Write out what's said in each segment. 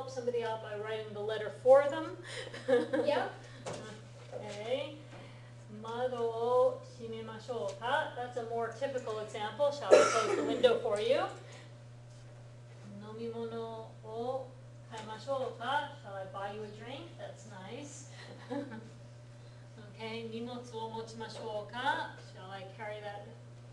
help somebody out by writing the letter for them. Yep. Okay. 窓を閉めましょうか. That's a more typical example. Shall I close the window for you? 飲み物を買いましょうか? Shall I buy you a drink? That's nice. Okay. 荷物を持ちましょうか? Shall I carry that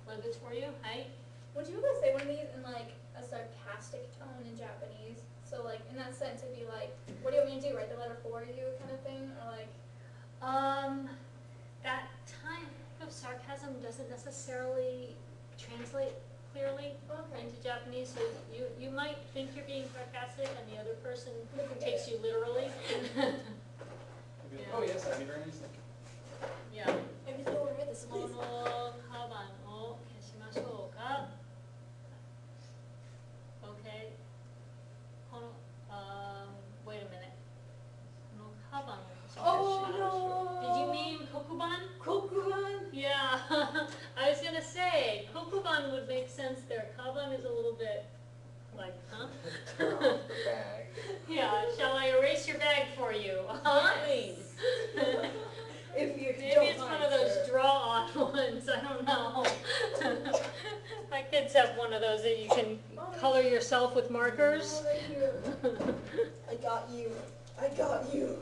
luggage for you? はい. Would you guys say one of these in like a sarcastic tone in Japanese? So like in that sense it'd be like, what do you want me to do? Write the letter for you kind of thing? Or like That type of sarcasm doesn't necessarily translate clearly into Japanese, so you might think you're being sarcastic and the other person takes you literally. Oh yes, I'd be very nice. Yeah. maybe they'll write this please. このカバンを消しましょうか? Okay. このwait a minute. このカバンを消しましょうか? Oh Did you mean kokuban? Kokuban? Yeah, I was gonna say, kokuban would make sense there. Kaban is a little bit like, huh? Turn off the bag. Yeah, shall I erase your bag for you? Huh? Please. If you Maybe don't it's one mind, of those sir. draw-on ones, I don't know. My kids have one of those that you can color yourself with markers. Oh, thank you. I got you. I got you.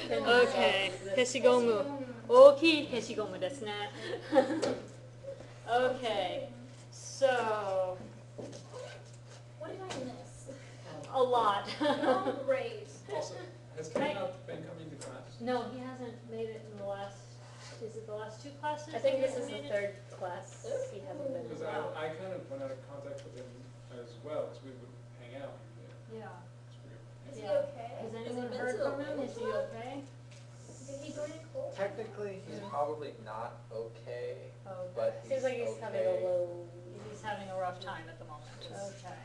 Okay, 消しゴム。大きい消しゴムですね。Okay, so What did I miss? a lot. Oh, great. Also, has Ken not been coming to class? No, he hasn't made it in the last, is it the last two classes? I think that this he is the made it? third class. He hasn't been. Because I kind of went out of contact with him as well, because we would hang out. Yeah. It's weird. Is he Yeah. okay? Has he anyone been heard to the from him? Is he language okay? lab? Did he join a cult? Technically, he's probably not okay, Oh, but he's Seems like he's okay. having a low. he's having a rough time at the moment. Yes. Okay,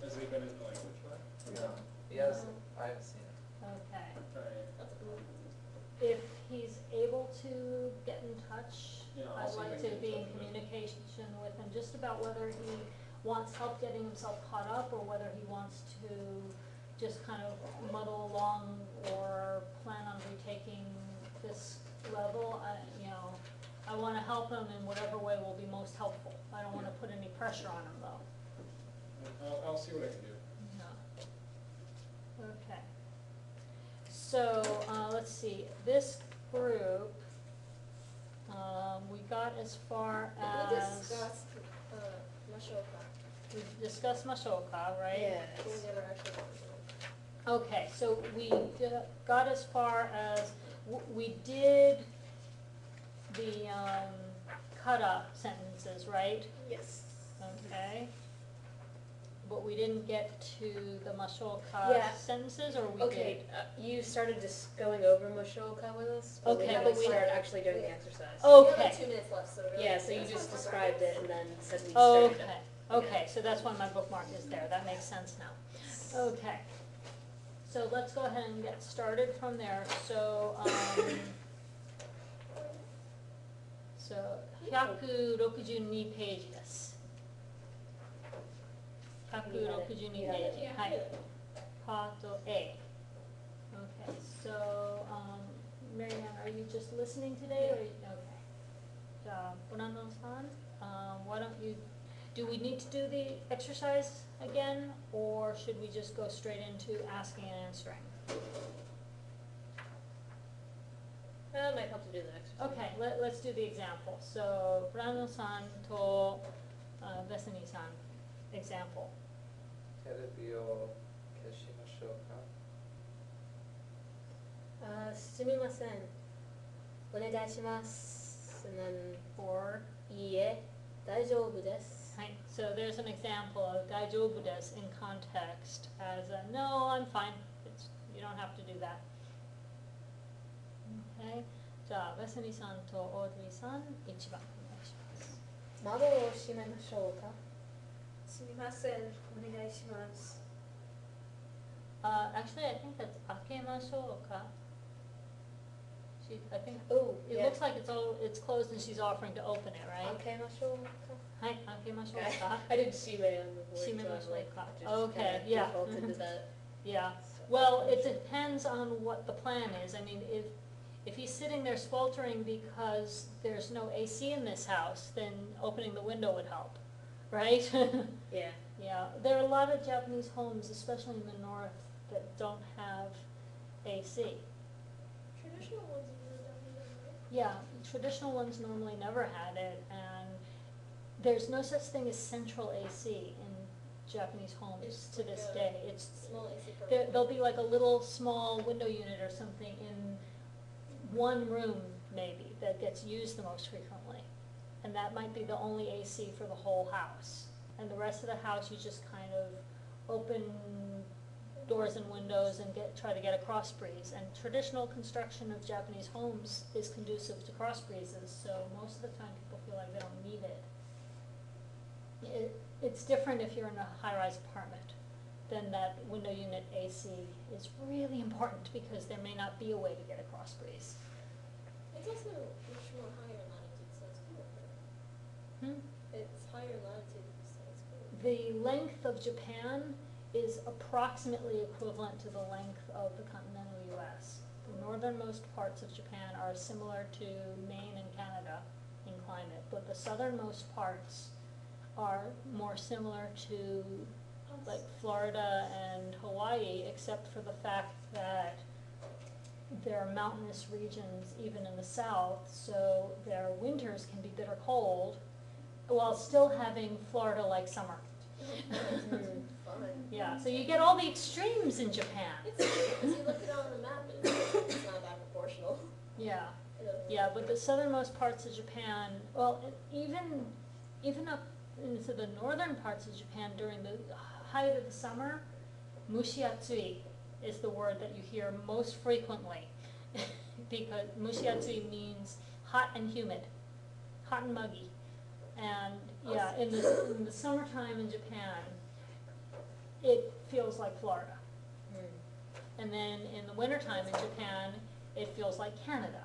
Has he been in the language lab? No, he hasn't. I haven't seen him. okay. Right. That's cool. If he's able to get in touch, Yeah, I'll I'd see if I like can to get be in in touch with him. communication with him, just about whether he wants help getting himself caught up or whether he wants to just kind of muddle along or plan on retaking this level. I want to help him in whatever way will be most helpful. I don't want to put any pressure on him though. I'll see what I can do. No. Okay. So, let's see, this group, we got as far We as, discussed Mashoka. we discussed Mashoka, right? Yeah. But we never actually got into it. Okay, so we got as far as, we did the, kata sentences, right? Yes. Okay. But we didn't get to the Mashoka Yeah. sentences, or we Okay, did? you started just going over Mashoka with us, but we Okay, haven't but we- started actually doing the exercise. We have Okay. like 2 minutes left, so really. Yeah, so you that's just fine. described it and then said we started it. Okay, okay, so that's why my bookmark is there, that makes sense now. Okay, so let's go ahead and get started from there, so, 162ページです。162ページ、はい。Part A. Okay, so, Marianne, are you just listening today, or, okay. じゃあ、ブランドンさん、why don't you, do we need to do the exercise again, or should we just go straight into asking and answering? That might help to do the exercise. Okay, let's do the example. So, ブランドンさんと、ベスニーさん、example. テレビを消しましょうか。すみません。お願いします。Or, いいえ、大丈夫です。 right, so there's an example of 大丈夫です in context as a, no, I'm fine. You don't have to do that. Okay, じゃあ、ベスニーさんとオードリーさん、1番お願いします。窓を閉めましょうか。すみません。お願いします。Actually, I think that's 開けましょうか. I think Oh, it yeah, looks looks like it's closed and she's offering to open it, right? 開けましょうか。はい、開けましょうか。 I did 閉め on the board, 閉め so ましょ I'm う like, か。 just Okay, kinda yeah. defaulted to that. Yeah, well, it depends on what the plan is. I mean, if he's sitting there sweltering because there's no AC in this house, then opening the window would help, right? Yeah. Yeah, there are a lot of Japanese homes, especially in the north, that don't have AC. Traditional ones usually don't need them, right? Yeah, traditional ones normally never had it, and there's no such thing as central AC in Japanese homes It's to like this a day. It's Small AC per There, room. there'll be like a little small window unit or something in one room maybe that gets used the most frequently. And that might be the only AC for the whole house. And the rest of the house, you just kind of open doors and windows and try to get a cross breeze. And traditional construction of Japanese homes is conducive to cross breezes, so most of the time people feel like they don't need it. It's different if you're in a high-rise apartment. Then that window unit AC is really important because there may not be a way to get a cross breeze. It's also much more higher latitude, so it's cool. Hmm? It's higher latitude, so it's cool. The length of Japan is approximately equivalent to the length of the continental US. The northernmost parts of Japan are similar to Maine and Canada in climate, but the southernmost parts are more similar to like Florida and Hawaii, except for the fact that there are mountainous regions even in the south, so their winters can be bitter cold while still having Florida-like summer. Fun. Yeah, so you get all the extremes in Japan. It's cute, because you look at it on the map and it's not that proportional. Yeah, It doesn't yeah, look but good. the southernmost parts of Japan, well, even up into the northern parts of Japan during the height of the summer, mushiatsui is the word that you hear most frequently. Because mushiatsui means hot and humid, hot and muggy. And yeah, in the summertime in Japan, it feels like Florida. And then in the wintertime in Japan, it feels like Canada.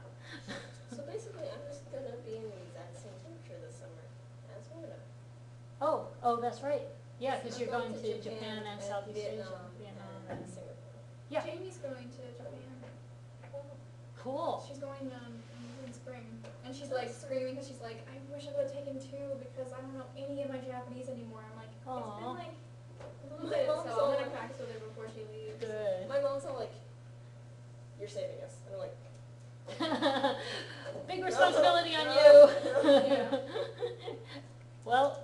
So basically, I'm just gonna be in the exact same temperature this summer as Florida. Oh, that's right. Yeah, because I'm you're going to Japan Japan and Southeast Asia. Vietnam and Singapore. Yeah, Jamie's going to Japan. cool. She's going in spring, and she's like screaming because she's like, I wish I would have taken 2 because I don't know any of my Japanese anymore. I'm like, Aw. it's been like a little My bit, mom's so all I'm gonna like- practice with her before she leaves. Good. My mom's all like, "You're saving us," and I'm like, Big responsibility on no, you. yeah. Well,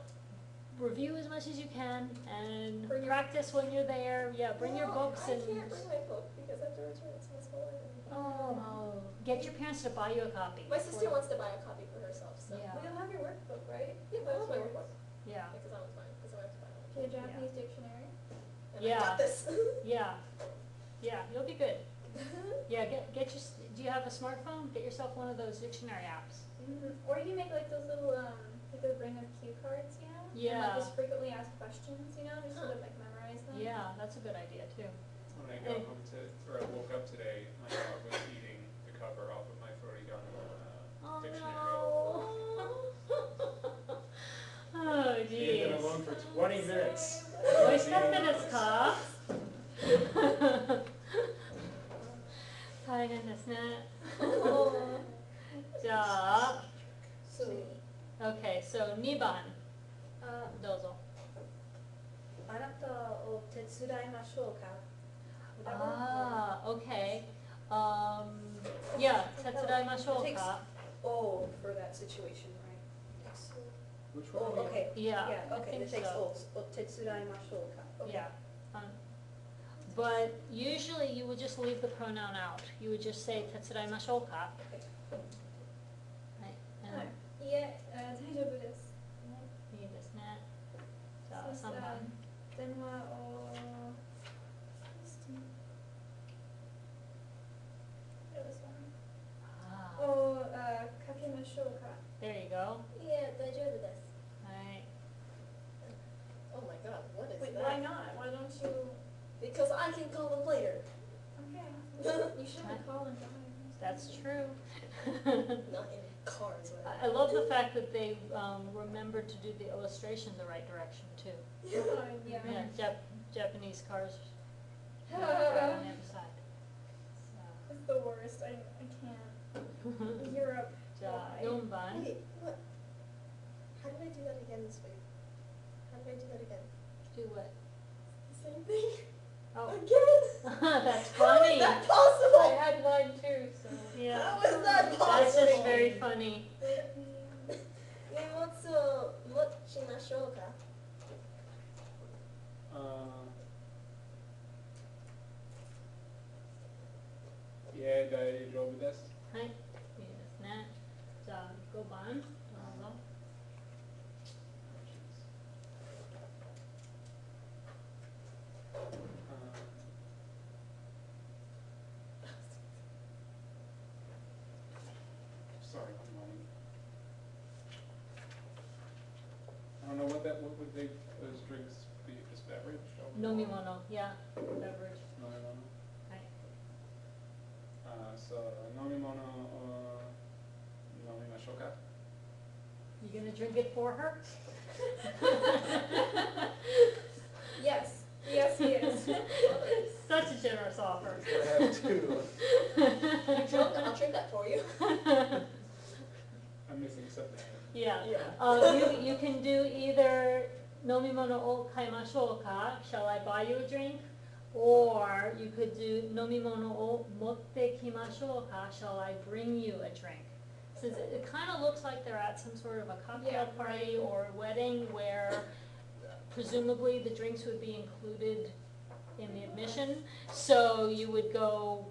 review as much as you can and Bring your- practice when you're there. Yeah, bring your "Well, books I and. can't bring my book because I have to return it to my school. Oh, get your parents to buy you a copy. My sister wants to buy a copy for herself, so. Yeah. Well, you'll have your workbook, right? Yeah, but I have my workbook, Yeah, because I was mine, because I have to buy one. The Japanese dictionary. And Yeah. I got this. yeah, yeah. You'll be good. Yeah, get your. Do you have a smartphone? Get yourself one of those dictionary apps. Or you can make like those little like those ring of cue cards, you know? And Yeah. like just frequently asked questions, you know, just sort of like memorize them. Yeah, that's a good idea too. When I got home or I woke up today, my dog was eating the cover off of my Florigan Oh dictionary. no. Oh He'd been geez. alone for 20 minutes. Oishikatta desu ka? 大変ですね。じゃあ、 So, okay, so 2番あ、どうぞ。あなたを手伝いましょうか。Ah, okay. Yeah, 手伝いましょうか。 O for that situation, right? Which Oh, one? okay. Yeah, Yeah, I okay, think it takes so. O. O tetsurai mashou ka. Okay. Yeah. But usually you would just leave the pronoun out. You would just say 手伝いましょうか。はい。はい。いえ、大丈夫です。いいですね。じゃあそう3番。電話をAh, かけましょうか。 there you go. いえ、大丈夫です。はい。 Oh my god, what is Wait, that? why not? Why don't you? Because I can call them later. Okay. You shouldn't call and die. That's true. Not in cars, but. I love the fact that they remembered to do the illustration the right direction too. Yeah. Yeah, Japanese cars right on the other side. It's the worst. I can't. So. Europe. じゃあ Why? 4番 Wait, what? How did I do that again this week? How did I do that again? do what? The same thing? Oh, Again? that's How funny. is that possible? I had mine too, so. Yeah, How is that possible? that's just very funny. 荷物を持ちましょうか。いえ、大丈夫です。はい、いいですね。じゃあ5番どうぞ。Sorry, one moment. I don't know what would they, those drinks be, just beverage? 飲み物、yeah, beverage. 飲み物。はい。そう、飲み物を飲みましょうか。You gonna drink it for her? Yes. Yes, he is. Such a generous offer. I have two. You're drunk, I'll drink that for you. I'm missing something. Yeah. Yeah. You can do either 飲み物を買いましょうか Shall I buy you a drink? Or you could do 飲み物を持ってきましょうか Shall I bring you a drink? Since it kind of looks like they're at some sort of a cocktail Yeah, party or a wedding where presumably the drinks would be included in the admission. So you would go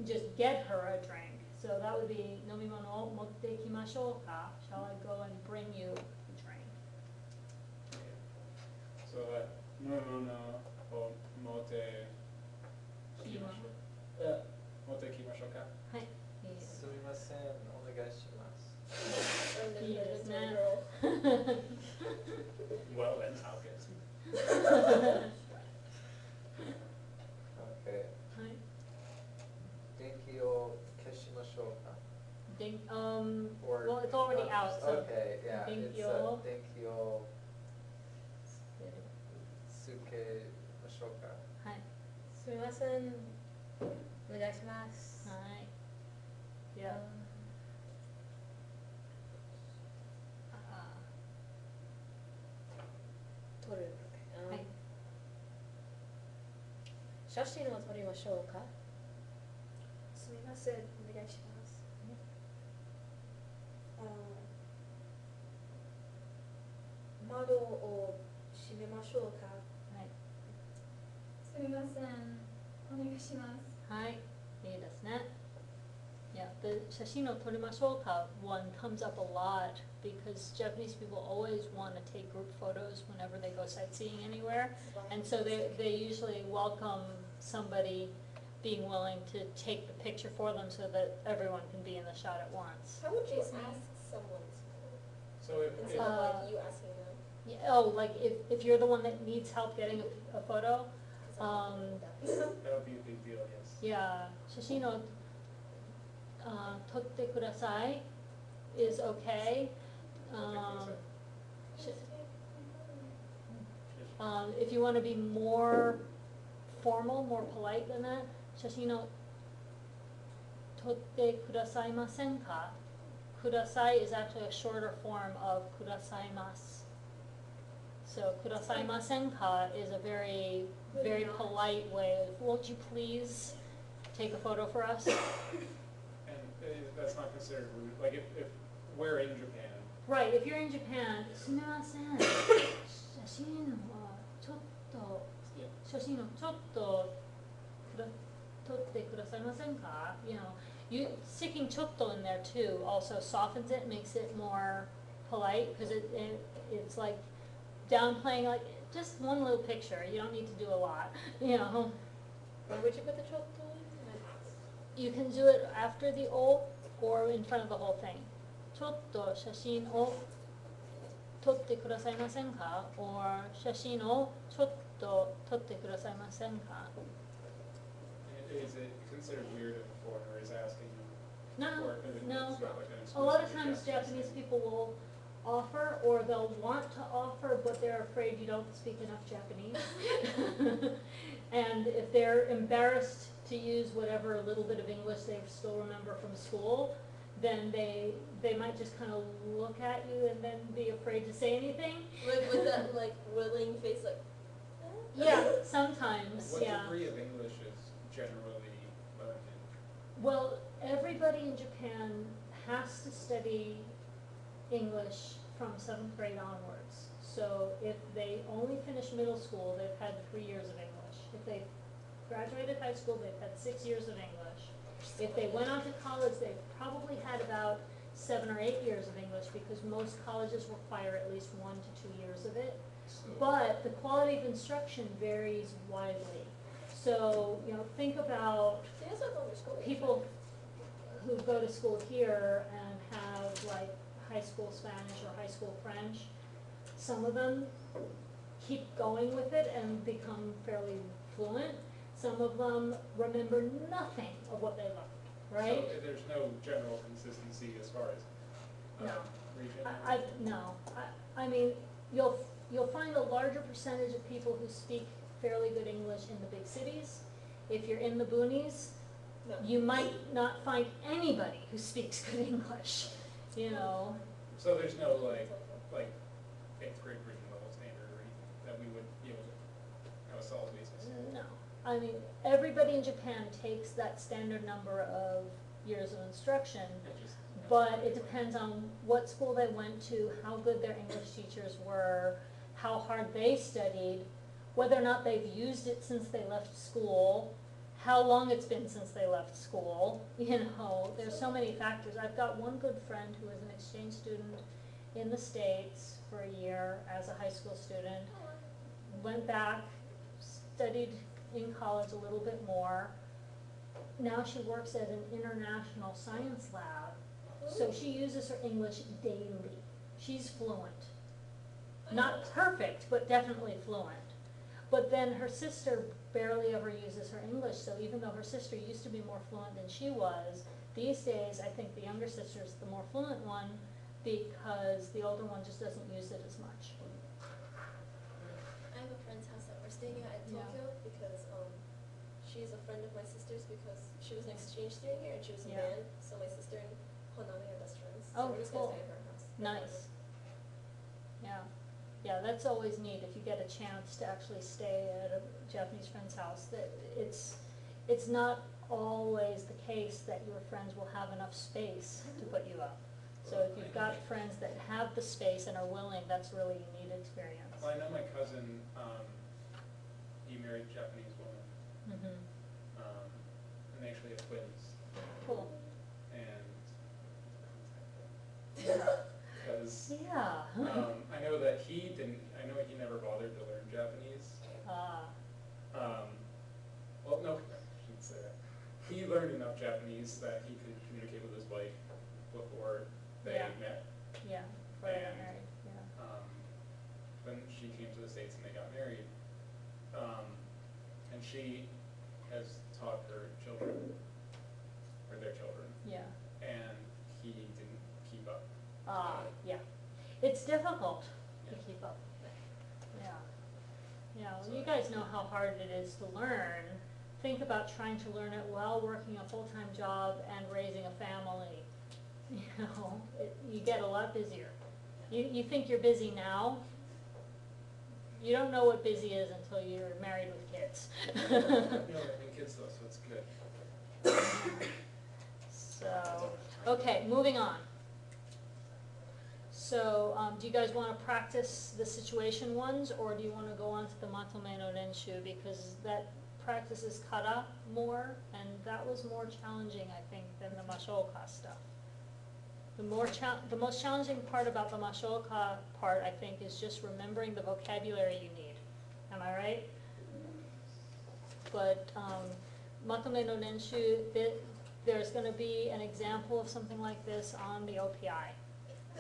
just get her a drink. So that would be 飲み物を持ってきましょうか Shall I go and bring you a drink? So, 飲み物を持ってきましょう。持ってきましょうか。はい、いいですすみません、お願いします。 And then いい put で it す to a ね girl. Well, then, I'll get some. Okay. はい。電気を消しましょうか。Or well, it's already out, so Okay, yeah, 電 it's 気を電気をつけましょうか。はい。すみません。お願いします。はい。Yeah. 撮る。はい写真を撮りましょうか。すみません、お願いします。窓を閉めましょうか。はい。すみません。お願いします。はい。いいですね。Yeah, the 写真を撮りましょうか one comes up a lot because Japanese people always want to take group photos whenever they go sightseeing anywhere. And so they usually welcome somebody being willing to take the picture for them so that everyone can be in the shot at once. How would you Jason. ask someone So if, instead of like you Uh, asking them? Yeah, oh, like if you're the one that needs help getting a photo, 'Cause I'm not good at that. that would be a big deal, yes. yeah, 写真を撮ってください is okay. sh- if you want to be more formal, more polite than that, 写真を撮ってくださいませんか Kudasai is actually a shorter form of kudasaimasu. So kudasaimasen-ka is a very, very polite way of, won't you please take a photo for us? And that's not considered rude, like if we're in Japan, Right, if you're in Japan, すみません、写真をちょっと、写真をちょっと撮ってくださいませんか You know, sticking ちょっと in there too also softens it, makes it more polite, because it's like downplaying, like just one little picture, you don't need to do a lot, you know. Where would you put the chotto? You can do it after the o or in front of the whole thing. ちょっと写真を撮ってくださいませんか or 写真をちょっと撮ってくださいませんか is it considered weird if a foreigner is asking No, Or it's no. not like an A lot of exclusive times Japanese people will offer, or they'll want to offer, but they're afraid you don't speak enough Japanese. And if they're embarrassed to use whatever little bit of English they still remember from school, then they might just kind of look at you and then be afraid to say anything. Like with that like willing face, like. Yeah, sometimes, What yeah. degree of English is generally learned in? Well, everybody in Japan has to study English from 7th grade onwards. So if they only finish middle school, they've had 3 years of English. If they graduated high school, they've had 6 years of English. If they went on to college, they've probably had about 7 or 8 years of English, because most colleges require at least 1 to 2 years of it. So, But the quality of instruction varies widely. So, think about So you guys have other schools. people who go to school here and have like high school Spanish or high school French. Some of them keep going with it and become fairly fluent. Some of them remember nothing of what they learned, right? So there's no general consistency as far as No. region? No, I mean, you'll find a larger percentage of people who speak fairly good English in the big cities. If you're in the boonies, No. you might not find anybody who speaks good English, So there's no like 8th grade reading level standard or anything that we would be able to have a solid basis? No. I mean, everybody in Japan takes that standard number of years of instruction, but it depends on what school they went to, how good their English teachers were, how hard they studied, whether or not they've used it since they left school, how long it's been since they left school. There's so many factors. I've got one good friend who was an exchange student in the States for a year as a high school student, went back, studied in college a little bit more. Now she works at an international science lab, so she uses her English daily. She's fluent. Not perfect, but definitely fluent. But then her sister barely ever uses her English, so even though her sister used to be more fluent than she was, these days I think the younger sister is the more fluent one, because the older one just doesn't use it as much. I have a friend's house that we're staying at in Yeah. Tokyo because she's a friend of my sister's because she was an exchange student here and she was a Yeah. man. So my sister and Honami are best friends. So Oh, we're just cool. gonna stay at her house. Nice. Yeah. Yeah, that's always neat if you get a chance to actually stay at a Japanese friend's house. That it's not always the case that your friends will have enough space to put you up. So if you've got friends that have the space and are willing, that's really a neat experience. Well, I know my cousin, he married a Japanese woman, Mm-hmm. and they actually have twins. Cool. And because Yeah. I know that he never bothered to learn Japanese. Well, no, I shouldn't say that. He learned enough Japanese that he could communicate with his wife before they Yeah. met. Yeah. Before they got And- married. Yeah. Then she came to the States and they got married. And she has taught her children, or their children, Yeah. and he didn't keep up. Yeah. It's difficult to Yeah. keep up with it. Yeah. Yeah, well, you guys know how hard it is to learn. Think about trying to learn it while working a full-time job and raising a family. You get a lot busier. You think you're busy now. You don't know what busy is until you're married with kids. You know, having kids though, so it's good. So, okay, moving on. So, do you guys want to practice the situation ones, or do you want to go on to the Matome no Renshu, because that practices kata more, and that was more challenging, I think, than the Mashoka stuff. The most challenging part about the Mashoka part, I think, is just remembering the vocabulary you need. Am I right? But Matome no Renshu, there's going to be an example of something like this on the OPI.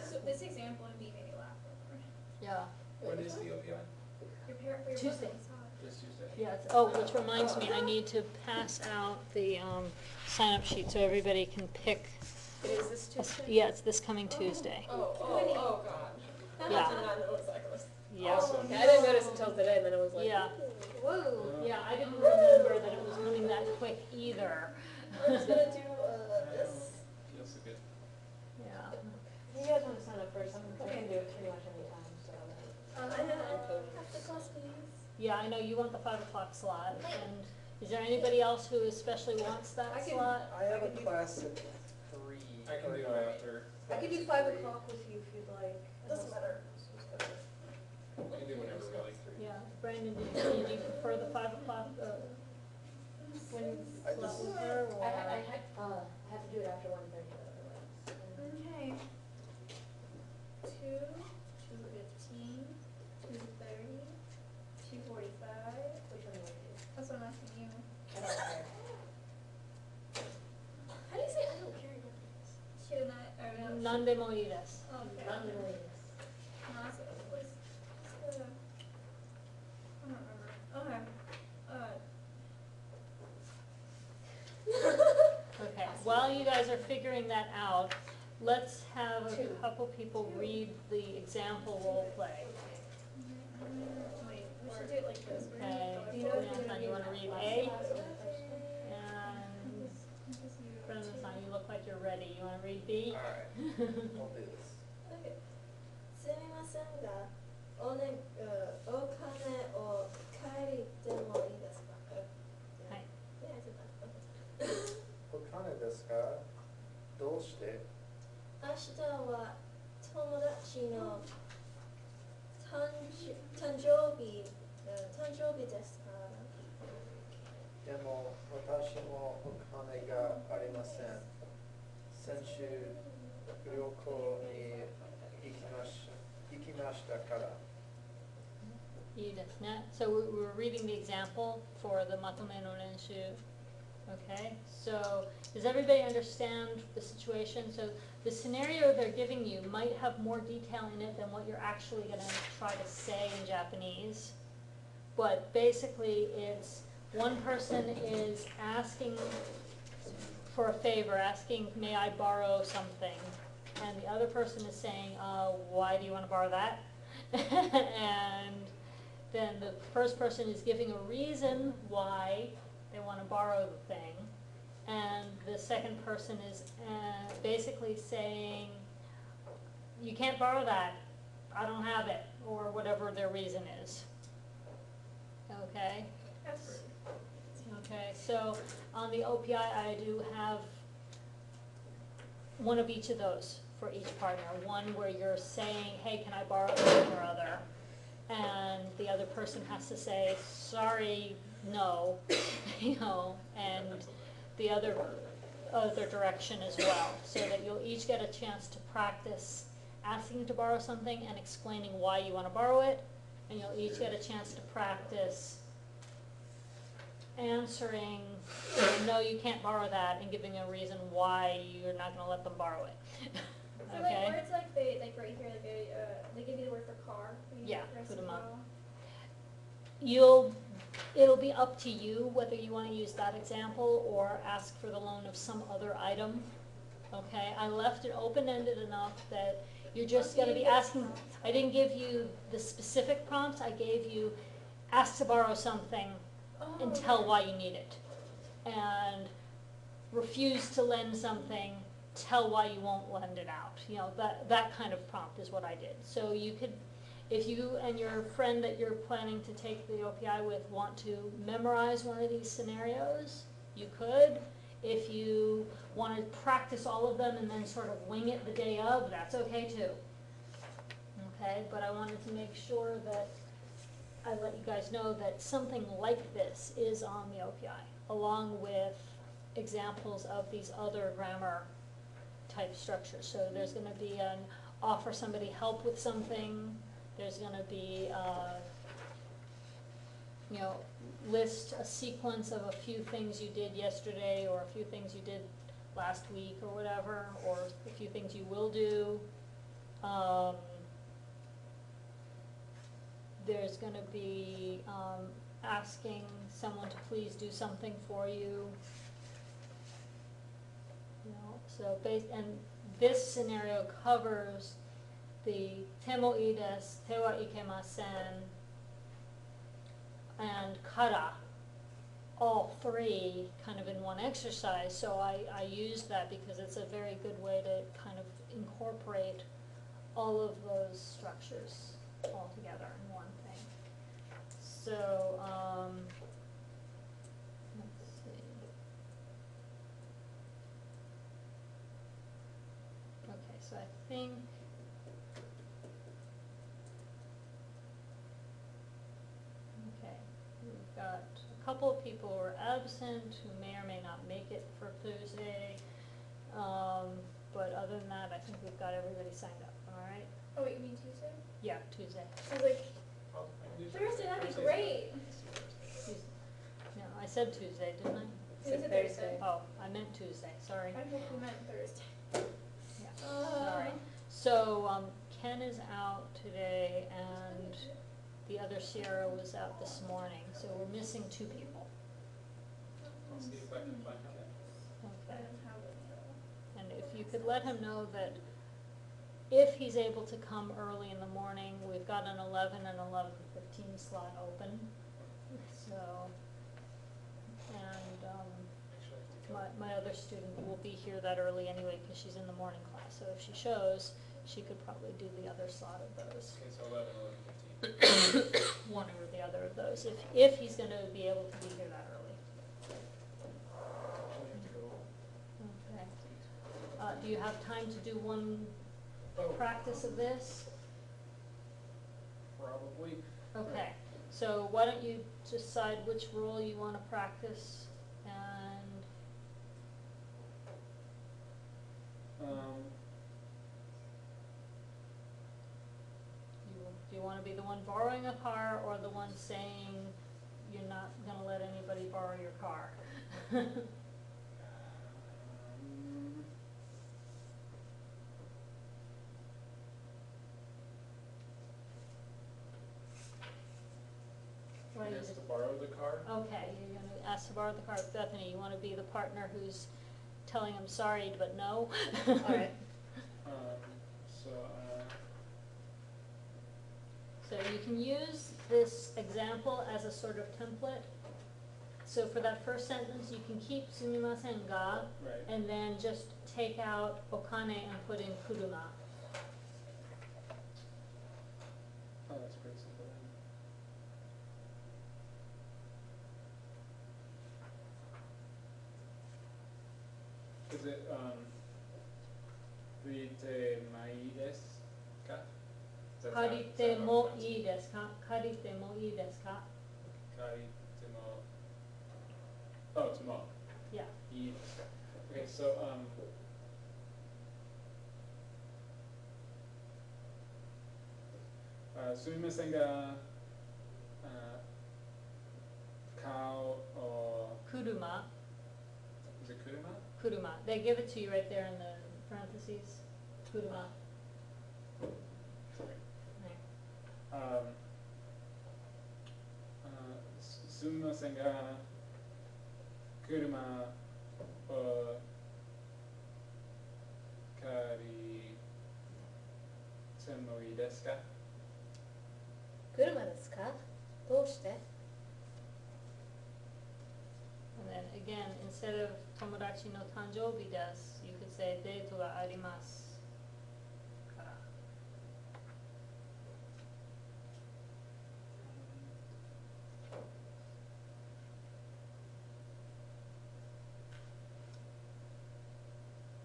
So this example would be maybe laugh over. Yeah. What is the OPI? Your parent for your Tuesday. birthday massage. this Tuesday. Yeah, which reminds me, I need to pass out the sign-up sheet so everybody can pick. It is this Tuesday? Yeah, it's this coming Tuesday. Oh, God. Yeah. I did not know cyclist. Yeah. Awesome. Yeah, I didn't notice until today, and then I was like, Yeah. whoa. Yeah, I didn't remember that it was coming that quick either. I'm just gonna do this. Feels so good. Yeah. You guys wanna sign up first, I can do it pretty much any time, so. I have to class please. Yeah, I know you want the 5 o'clock slot, and is there anybody else who especially wants that slot? I have a class at 3. I can do it after. I can do 5 o'clock with you if you'd like. Doesn't matter. We can do whenever we like. Yeah, Brandon, did you prefer the 5 o'clock, when I slot just- with her, or? I have to do it after 1:30 otherwise. Okay. 2, 2:15, 2:30, 2:45. Which one do you want to do? That's what I'm asking you. I don't care. How do you say I don't care? Should I, or no? Nande moides. Okay. None of them. No, that's what it was. I don't remember. Okay. Okay, while you guys are figuring that out, let's have a couple people read the example role play. Wait, we should do it like this. We're gonna Okay, go Do you know if you're Renaissance, gonna you be wanna in read class A? class or first? And Just you. Renaissance, you look like you're ready. You wanna read B? Alright, I'll do this. Okay. すみませんが、お金を借りてもいいですか？はい。Yeah, I said that. お金ですか？どうして？明日は友達の誕生日ですか？でも私もお金がありません。先週旅行に行きましたから。いいですね. So we're reading the example for the matome no renshu. Okay, so does everybody understand the situation? So the scenario they're giving you might have more detail in it than what you're actually going to try to say in Japanese. But basically it's one person is asking for a favor, asking, may I borrow something? And the other person is saying, why do you want to borrow that? And then the first person is giving a reason why they want to borrow the thing. And the second person is basically saying, you can't borrow that, I don't have it, or whatever their reason is. Okay? Okay, so on the OPI, I do have one of each of those for each partner. One where you're saying, hey, can I borrow this or other? And the other person has to say, sorry, no, and the other direction as well, so that you'll each get a chance to practice asking to borrow something and explaining why you want to borrow it, and you'll each get a chance to practice answering, no, you can't borrow that, and giving a reason why you're not going to let them borrow it. So Okay? like words like right here, they give you the word for car. Yeah, rest put of 'em up. all. It'll be up to you whether you want to use that example or ask for the loan of some other item. Okay, I left it open-ended enough that you're just going to be asking. I didn't give you the specific prompts. I gave you ask to borrow something and tell why you need it, and refuse to lend something, tell why you won't lend it out. That kind of prompt is what I did. So you could, if you and your friend that you're planning to take the OPI with want to memorize one of these scenarios, you could. If you want to practice all of them and then sort of wing it the day of, that's okay too. Okay, but I wanted to make sure that I let you guys know that something like this is on the OPI, along with examples of these other grammar type structures. So there's going to be an offer somebody help with something. There's going to be, list a sequence of a few things you did yesterday, or a few things you did last week, or whatever, or a few things you will do. There's going to be asking someone to please do something for you. You know, so and this scenario covers the temo ii desu, te wa ikemasen, and kara, all three kind of in one exercise. So I use that because it's a very good way to kind of incorporate all of those structures all together in one thing. So, let's see. Okay, so I think okay, we've got a couple of people who are absent who may or may not make it for Thursday. But other than that, I think we've got everybody signed up, all right? Oh wait, you mean Tuesday? Yeah, Tuesday. I was like, I'll do Thursday, that'd be Thursday's great. fine. Let's do Thursday. Tuesday. No, I said Tuesday, didn't I? You said Thursday. Oh, I meant Tuesday, sorry. I hope you meant Thursday. Yeah, sorry. So, Ken is out today and the other Sierra was out this morning, so we're missing 2 people. I'll see if I can find that. I Okay. don't have it. And if you could let him know that if he's able to come early in the morning, we've got an 11 and 11:15 slot open. So, and Make sure I have to go. my other student will be here that early anyway because she's in the morning class. So if she shows, she could probably do the other slot of those. Okay, so 11, 11:15. One or the other of those, if he's going to be able to be here that early. Actually, I have to go. Okay. Do you have time to do one Oh, practice of this? probably. Okay, so why don't you decide which role you want to practice, and do you want to be the one borrowing a car or the one saying you're not going to let anybody borrow your car? Why He you has just- to borrow the car. Okay, you're gonna ask to borrow the car. Bethany, you wanna be the partner who's telling him sorry, but no? Alright. So, So you can use this example as a sort of template. So for that first sentence, you can keep sumimasen ga, right. and then just take out okane and put in kuruma. Oh, that's pretty simple then. Is it, rite mai desu ka? Does that Karite sound mo right? ii desu ka? Karite mo ii desu ka? Karite mo. Oh, it's mo. Yeah. Ii desu ka. Okay, so, sumimasen ga, kao or, Kuruma, is it kuruma? kuruma. They give it to you right there in the parentheses. Kuruma. Sorry. Right. Sumimasen ga, kuruma o kari mo ii desu ka? 車ですか？どうして？ And then again, instead of tomodachi no tanjoubi desu, you could say deito ga arimasu. Kara.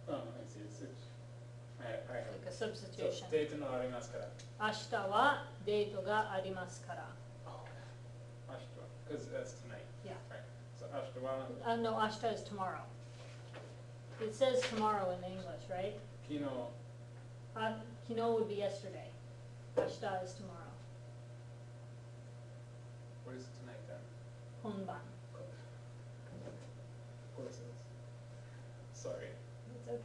Oh, I see, I have. Like a So, substitution. デートのありますから。明日はデートがありますから。 明日は because that's tonight. Yeah. Right. So 明日は No, ashita is tomorrow. It says tomorrow in the English, right? 昨日 Kino would be yesterday. Ashita is tomorrow. What is tonight then? Honban. Of course it is. Sorry. It's okay.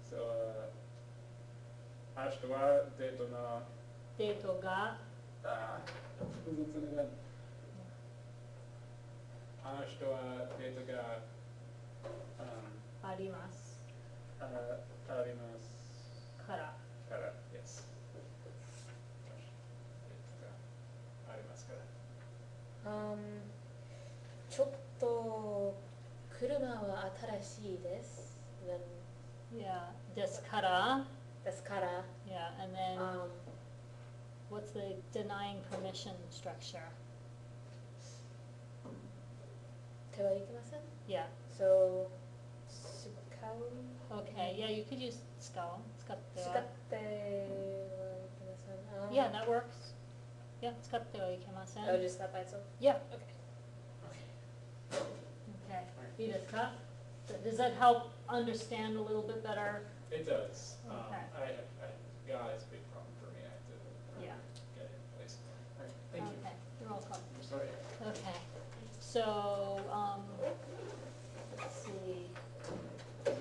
So 明日はデートのデートが全然があの人はデートがありますありますから。から、yes。デートがありますから。ちょっと車は新しいです。Yeah, ですから。ですから、Yeah, and then what's the denying permission structure? 手はいけません。 Yeah. So 使う Okay. Yeah, you could use 使う。使っては。使ってはいけません。Yeah, that works. Yeah, 使ってはいけません。 Oh, just that by itself. Yeah. Okay. Okay. いいですか? Does that help understand a little bit better? It does. Okay. God, it's a big problem for me. I have to Yeah. get it in place. All right, thank you. Okay. You're welcome. I'm sorry. Okay. So, let's see. So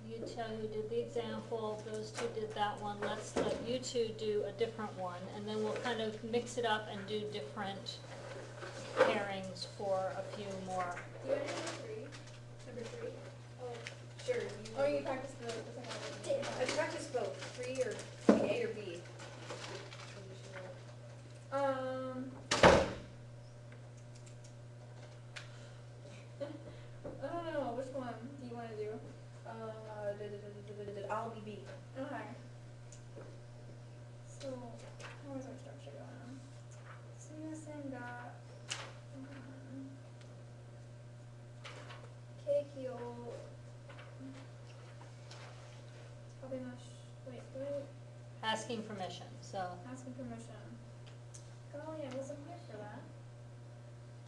you two did the example, those two did that one. Let's let you two do a different one, and then we'll kind of mix it up and do different pairings for a few more. Do you want to do three? Number three? Oh, sure. Or you practice the second one? I practice both, free or A or B. I don't know, which one do you want to do? I'll be B. Okay. So, how is our structure going on? すみませんが、ケーキを食べまし、wait, Asking permission. So, asking permission. Golly, I wasn't here for that.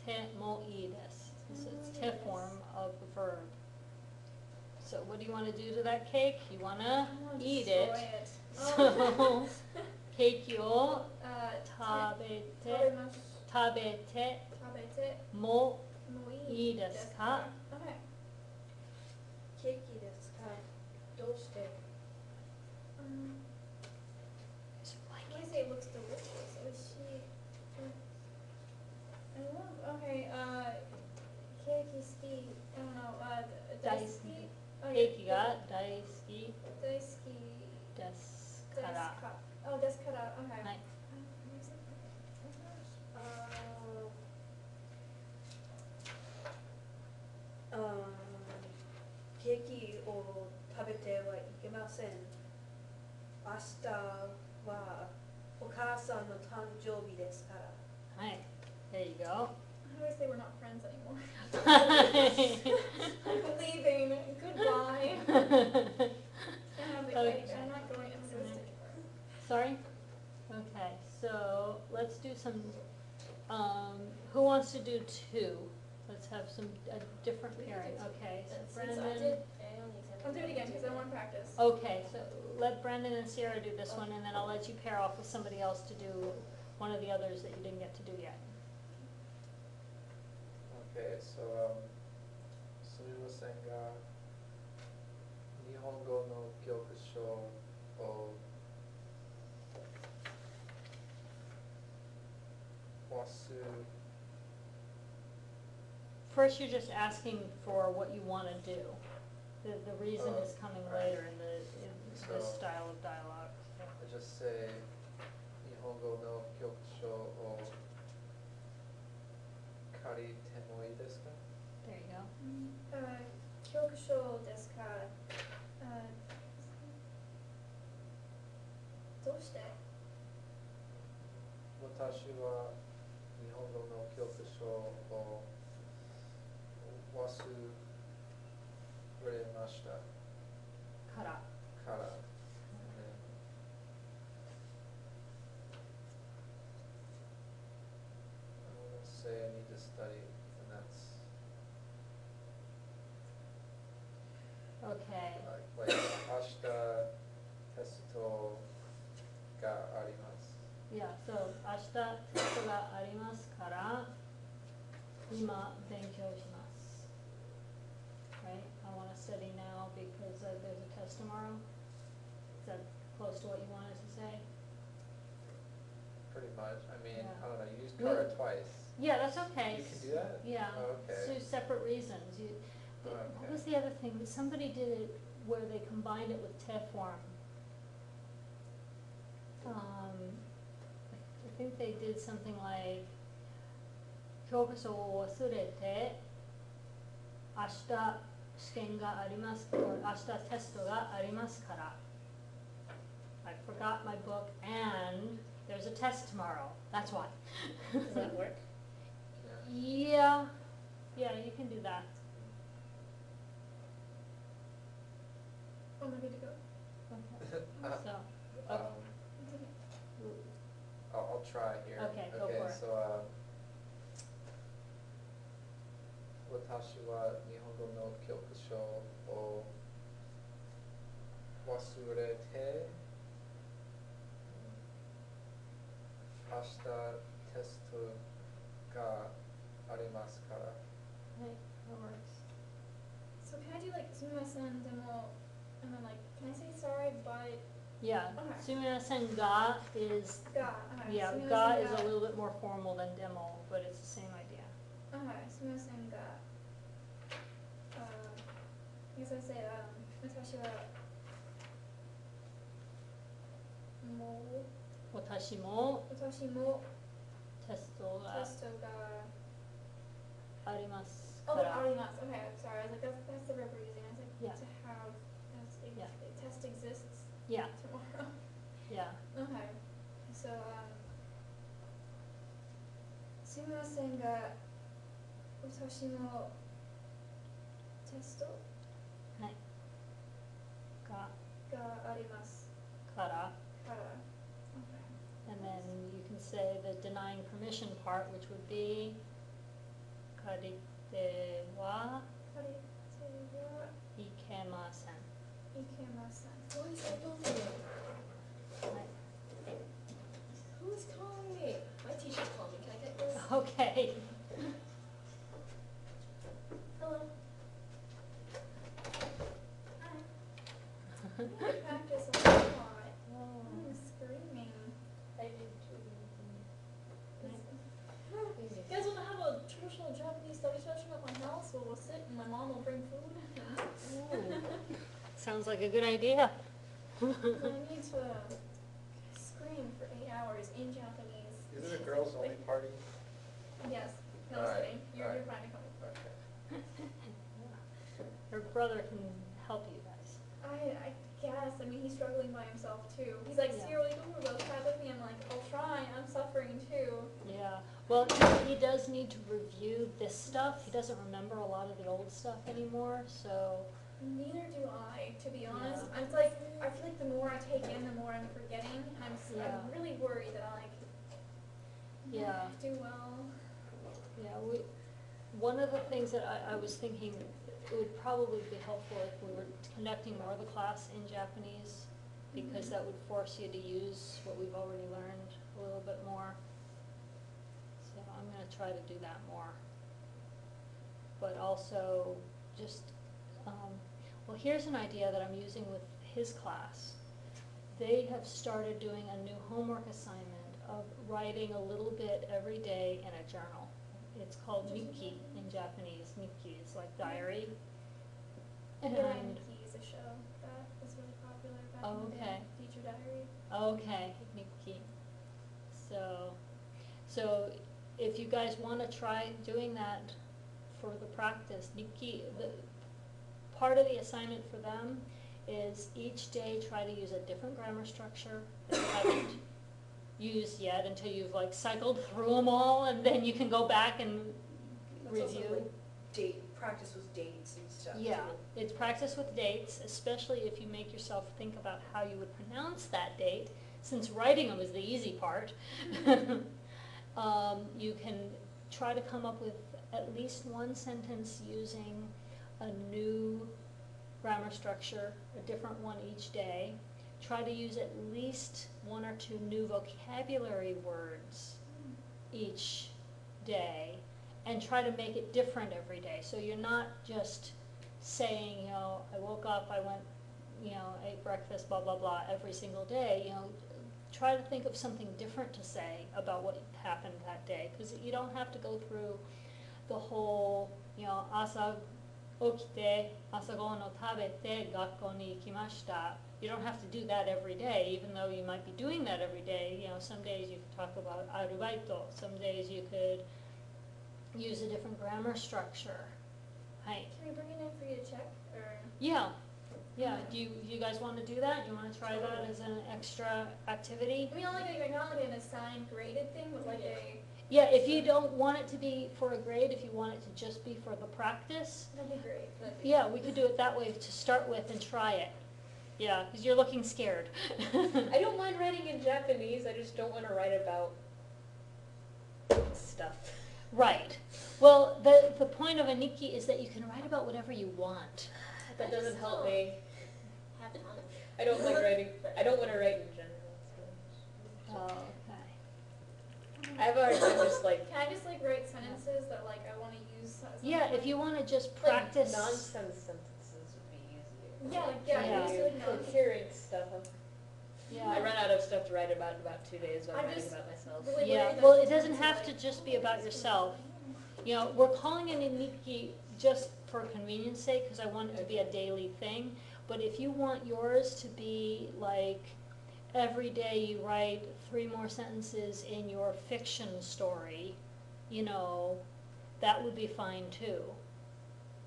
てもいいです. So it's te form of the verb. So what do you want to do to that cake? You want to I wanna eat destroy it. it. So, ケーキを食べ食べて、まし、食べて食べてももいいですか? Okay. ケーキですか? どうして? When I say it looks delicious, oishii. I love, okay, ケーキ好き, I don't know, 大好き? ケーキが大好き大好きですですから。か? Oh, ですから, okay. はい。ケーキを食べてはいけません。明日はお母さんの誕生日ですから。はい。There you go. How do I say we're not friends anymore? I'm leaving. Goodbye. I'm not going to exist anymore. Sorry? Okay, so let's do some, who wants to do two? Let's have a different pairing. Okay, so Since I Brendan. did, I'll do it again because I want to practice. Okay, so let Brendan and Sierra do this one, and then I'll let you pair off with somebody else to do one of the others that you didn't get to do yet. Okay, so すみませんが、日本語の教科書を忘 First, you're just asking for what you want to do. The reason is coming right. later in this So- style of dialogue. I just say 日本語の教科書を借りてもいいですか? There you go. 教科書ですか? どうして? 私は日本語の教科書を忘れましたから. から、let's say I need to study, and that's Okay. like 明日テストがあります. Yeah, so 明日テストがありますから今勉強します. Right? I want to study now because there's a test tomorrow. Is that close to what you wanted to say? Pretty much. much. I mean, Yeah. I don't know, you used kara twice. Yeah, that's okay. You can do that? Yeah, Oh, okay. two separate reasons. What Okay. was the other thing? Somebody did it where they combined it with te form. I think they did something like, 教科書を忘れて、明日試験があります、or 明日テストがありますから。I forgot my book and there's a test tomorrow. That's why. Does that work? Yeah, yeah, you can do that. Oh, am I good to go? Okay. So, Um, I'll try here. Okay, go for it. So, 私は日本語の教科書を忘れて、明日テストがありますから。 okay, that works. So can I do like sumimasen demo, and then like, can I say sorry, but Yeah, Okay. sumimasen ga is, ga, okay, yeah, sumimasen ga is a little bit more formal than demo, but it's the same idea. Okay, sumimasen ga. I guess I say, 私はもう私も私もテストがテストがありますか oh, ら。 arimasu. Okay, sorry. I was like, that's the verb we're using. I was like, Yeah. to have, Yeah. test exists Yeah, tomorrow. yeah. Okay. So, すみませんが、私もテストはい。ががありますから。から。Okay. And then you can say the denying permission part, which would be 借りては借りてはいけません。いけません。Who is calling me? はい Who's calling me? My teacher's calling me. Can I get this? Okay. Hello. I practice a lot. I'm screaming. I did too. You guys want to have a traditional Japanese study session at my house where we'll sit and my mom will bring food? Sounds like a good idea. I need to scream for 8 hours in Japanese. Is it a girls only party? Yes, no Alright, kidding. You're alright. fine to come. Okay. Your brother can help you guys. I guess. I mean, he's struggling by himself too. He's like, Yeah. seriously, go try with me. I'm like, I'll try. I'm suffering too. Yeah, well, he does need to review this stuff. He doesn't remember a lot of the old stuff anymore, so, Neither do I, to be honest. Yeah. It's like, I feel like the more I take in, the more I'm forgetting. Yeah. I'm really worried that I like yeah. do well. Yeah, one of the things that I was thinking, it would probably be helpful if we were conducting more of the class in Japanese, because that would force you to use what we've already learned a little bit more. So I'm gonna try to do that more. But also, just, well, here's an idea that I'm using with his class. They have started doing a new homework assignment of writing a little bit every day in a journal. It's called Nikki in Japanese. Nikki is like diary. And, Nikki is a show that was really popular back Oh, in the okay. day. Teacher Diary. okay, Nikki. So if you guys want to try doing that for the practice, Nikki, part of the assignment for them is each day try to use a different grammar structure that you haven't used yet until you've like cycled through them all, and then you can go back and That's also review. like practice with dates and stuff Yeah, too. it's practice with dates, especially if you make yourself think about how you would pronounce that date, since writing them is the easy part. You can try to come up with at least one sentence using a new grammar structure, a different one each day. Try to use at least one or two new vocabulary words each day, and try to make it different every day. So you're not just saying, I woke up, I went, ate breakfast, blah, blah, blah, every single day. try to think of something different to say about what happened that day, because you don't have to go through the whole, asa okite, asa go no tabete, gakko ni ikimashita. You don't have to do that every day, even though you might be doing that every day. Some days you could talk about arubaito, some days you could use a different grammar structure. Hi. Can we bring it in for you to check, or? Yeah. Do you guys want to do that? You want to try that as an extra activity? I mean, not like an assigned graded thing, but like a. Yeah, if you don't want it to be for a grade, if you want it to just be for the practice, That'd be great. yeah, we could do it that way to start with and try it. Yeah, because you're looking scared. I don't mind writing in Japanese, I just don't want to write about stuff. Right. Well, the point of a Nikki is that you can write about whatever you want. That doesn't help me. Have fun. I don't like writing, I don't want to write in general. Oh, okay. I have a hard time just like, Can I just like write sentences that like I want to use? Yeah, if you want to just like practice. nonsense sentences would be easier. Yeah, Yeah. just like Like hearing stuff. I Yeah. run out of stuff to write about in about 2 days when I'm I'm writing just about myself. really Yeah, worried that well, it sometimes doesn't have to like- just be about yourself. We're calling it a Nikki just for convenience sake, because I want it to be a daily thing. But if you want yours to be like, every day you write 3 more sentences in your fiction story, that would be fine too.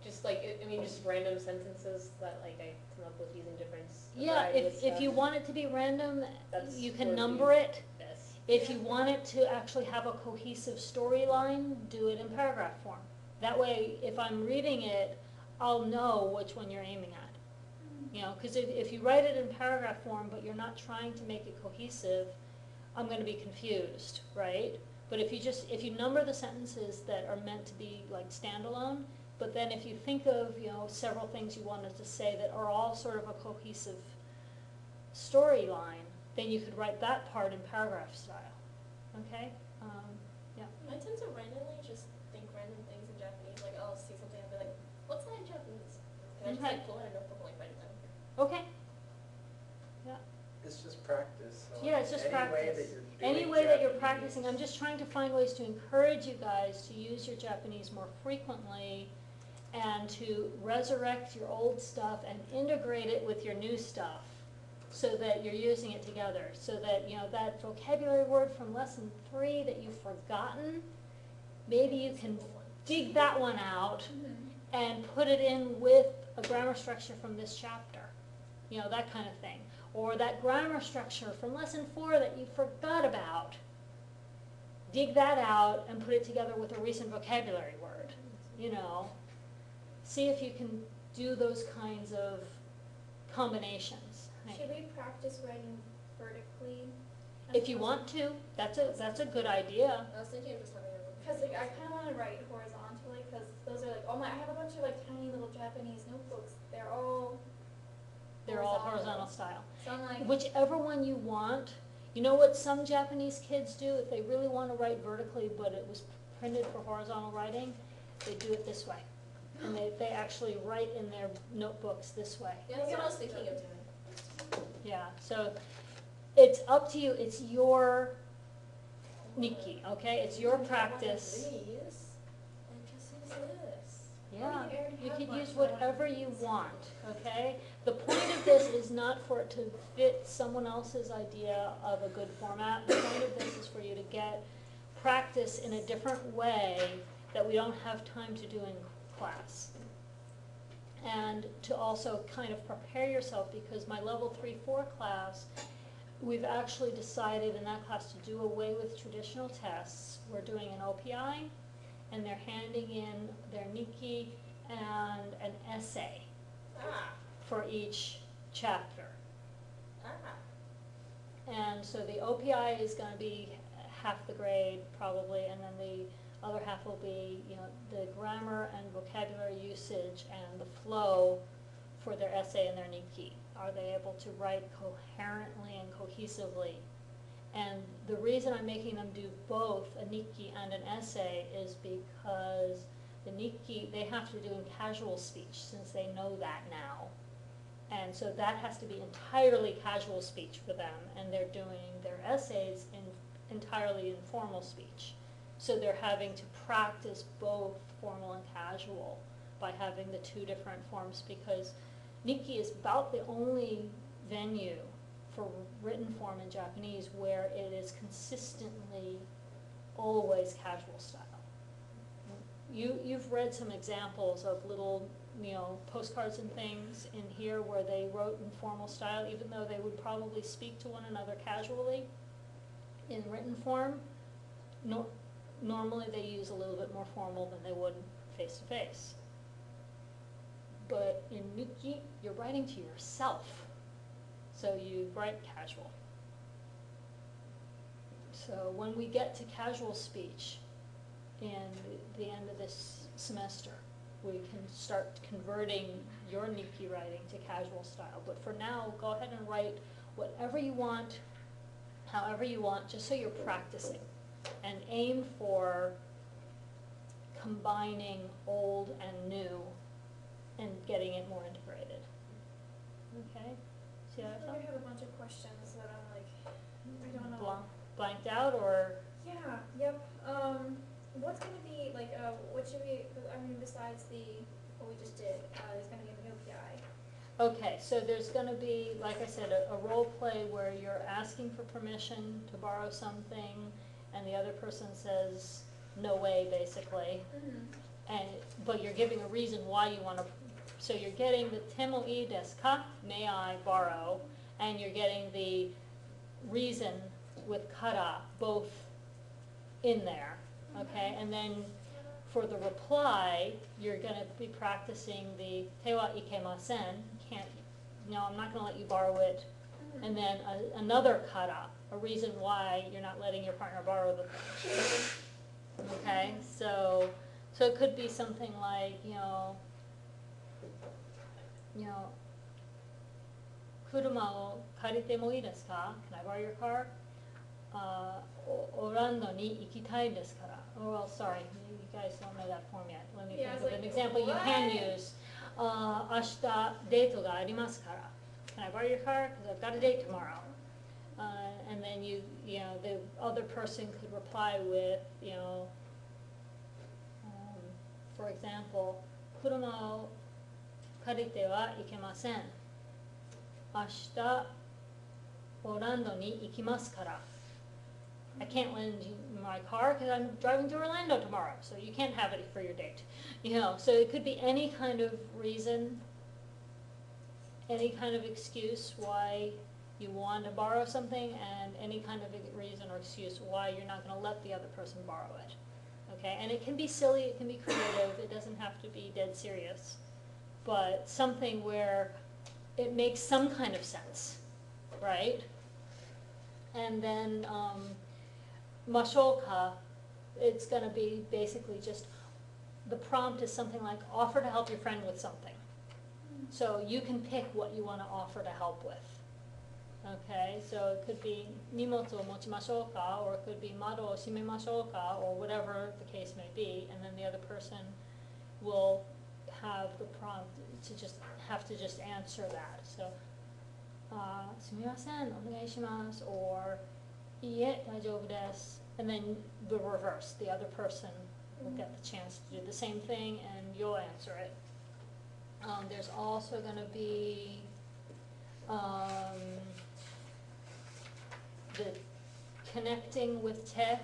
Just like, just random sentences that like I come up with using different. Yeah, variety of if stuff. you want it to be random, That's you what can would number be it. best. If you want it to actually have a cohesive storyline, do it in paragraph form. That way, if I'm reading it, I'll know which one you're aiming at. Because if you write it in paragraph form, but you're not trying to make it cohesive, I'm going to be confused, right? But if you number the sentences that are meant to be like standalone, but then if you think of, several things you wanted to say that are all sort of a cohesive storyline, then you could write that part in paragraph style, okay? I tend to randomly just think random things in Japanese. Like I'll see something and be like, "What's that in Japanese?" And I just Okay. like pull out a notebook and like write it down. Okay, It's just practice. So yeah, it's just any practice. Way that you're doing Any way that you're Japanese. practicing, I'm just trying to find ways to encourage you guys to use your Japanese more frequently and to resurrect your old stuff and integrate it with your new stuff so that you're using it together. So that, that vocabulary word from lesson 3 that you've forgotten, maybe you can dig that one out and put it in with a grammar structure from this chapter. That kind of thing. Or that grammar structure from lesson 4 that you forgot about. Dig that out and put it together with a recent vocabulary word. See if you can do those kinds of combinations. Should we practice writing vertically? If you want to, that's a good idea. I was thinking of just having a Because like I kind of want to write horizontally, because those are like I have a bunch of like tiny little Japanese notebooks. They're all Horizontal style. So I'm like, Whichever one you want. You know what some Japanese kids do if they really want to write vertically but it was printed for horizontal writing? They do it this way. And they actually write in their notebooks this way. Yeah, that's what I was thinking of doing. Yeah, so it's up to you. It's your Nikki, okay? It's your practice. These, and just use this. Yeah, you could use whatever you want, okay? The point of this is not for it to fit someone else's idea of a good format. The point of this is for you to get practice in a different way that we don't have time to do in class. And to also kind of prepare yourself, because my level 3-4 class, we've actually decided in that class to do away with traditional tests. We're doing an OPI, and they're handing in their Nikki and an essay Ah, for each chapter. ah. And so the OPI is going to be half the grade probably, and then the other half will be, the grammar and vocabulary usage and the flow for their essay and their Nikki. Are they able to write coherently and cohesively? And the reason I'm making them do both a Nikki and an essay is because the Nikki they have to do in casual speech, since they know that now. And so that has to be entirely casual speech for them, and they're doing their essays in entirely informal speech. So they're having to practice both formal and casual by having the two different forms, because Nikki is about the only venue for written form in Japanese where it is consistently always casual style. You've read some examples of little, postcards and things in here where they wrote in formal style, even though they would probably speak to one another casually in written form. Normally they use a little bit more formal than they would face to face. But in Nikki, you're writing to yourself, so you write casual. So when we get to casual speech in the end of this semester, we can start converting your Nikki writing to casual style. But for now, go ahead and write whatever you want, however you want, just so you're practicing. And aim for combining old and new and getting it more integrated. Okay? See how I I feel felt? like I have a bunch of questions that I'm like, I don't know. Blanked out, or? Yeah, yep. What's gonna be, like, what should we, besides what we just did, there's gonna be a new PI. Okay, so there's gonna be, like I said, a role play where you're asking for permission to borrow something, and the other person says, no way, basically. But you're giving a reason why you want to, so you're getting the temo ii desu ka, may I borrow, and you're getting the reason with kara, both in there, okay? And then for the reply, you're going to be practicing the te wa ikemasen, can't, I'm not going to let you borrow it, and then another kara, a reason why you're not letting your partner borrow the thing. Okay, so it could be something like, kuruma o karite mo ii desu ka? Can I borrow your car? Orlando ni ikitai desu kara. Oh, well, sorry, you guys don't know that form yet. Let me think of an example you can use. Ashita deito ga arimasu kara. Can I borrow your car? Because I've got a date tomorrow. And then the other person could reply with, for example, kuruma o karite wa ikemasen. Ashita Orlando ni ikimasu kara. I can't lend you my car because I'm driving to Orlando tomorrow, so you can't have it for your date. So it could be any kind of reason, any kind of excuse why you want to borrow something, and any kind of reason or excuse why you're not going to let the other person borrow it. Okay, and it can be silly, it can be creative, it doesn't have to be dead serious, but something where it makes some kind of sense, right? And then mashoka, it's going to be basically just, the prompt is something like, offer to help your friend with something. So you can pick what you want to offer to help with. Okay, so it could be nimotsu o mochimashou ka, or it could be mado o shimemashou ka, or whatever the case may be, and then the other person will have the prompt to just answer that. So, sumimasen, onegai shimasu, or iie, daijoubu desu, and then the reverse, the other person will get the chance to do the same thing, and you'll answer it. There's also going to be the connecting with te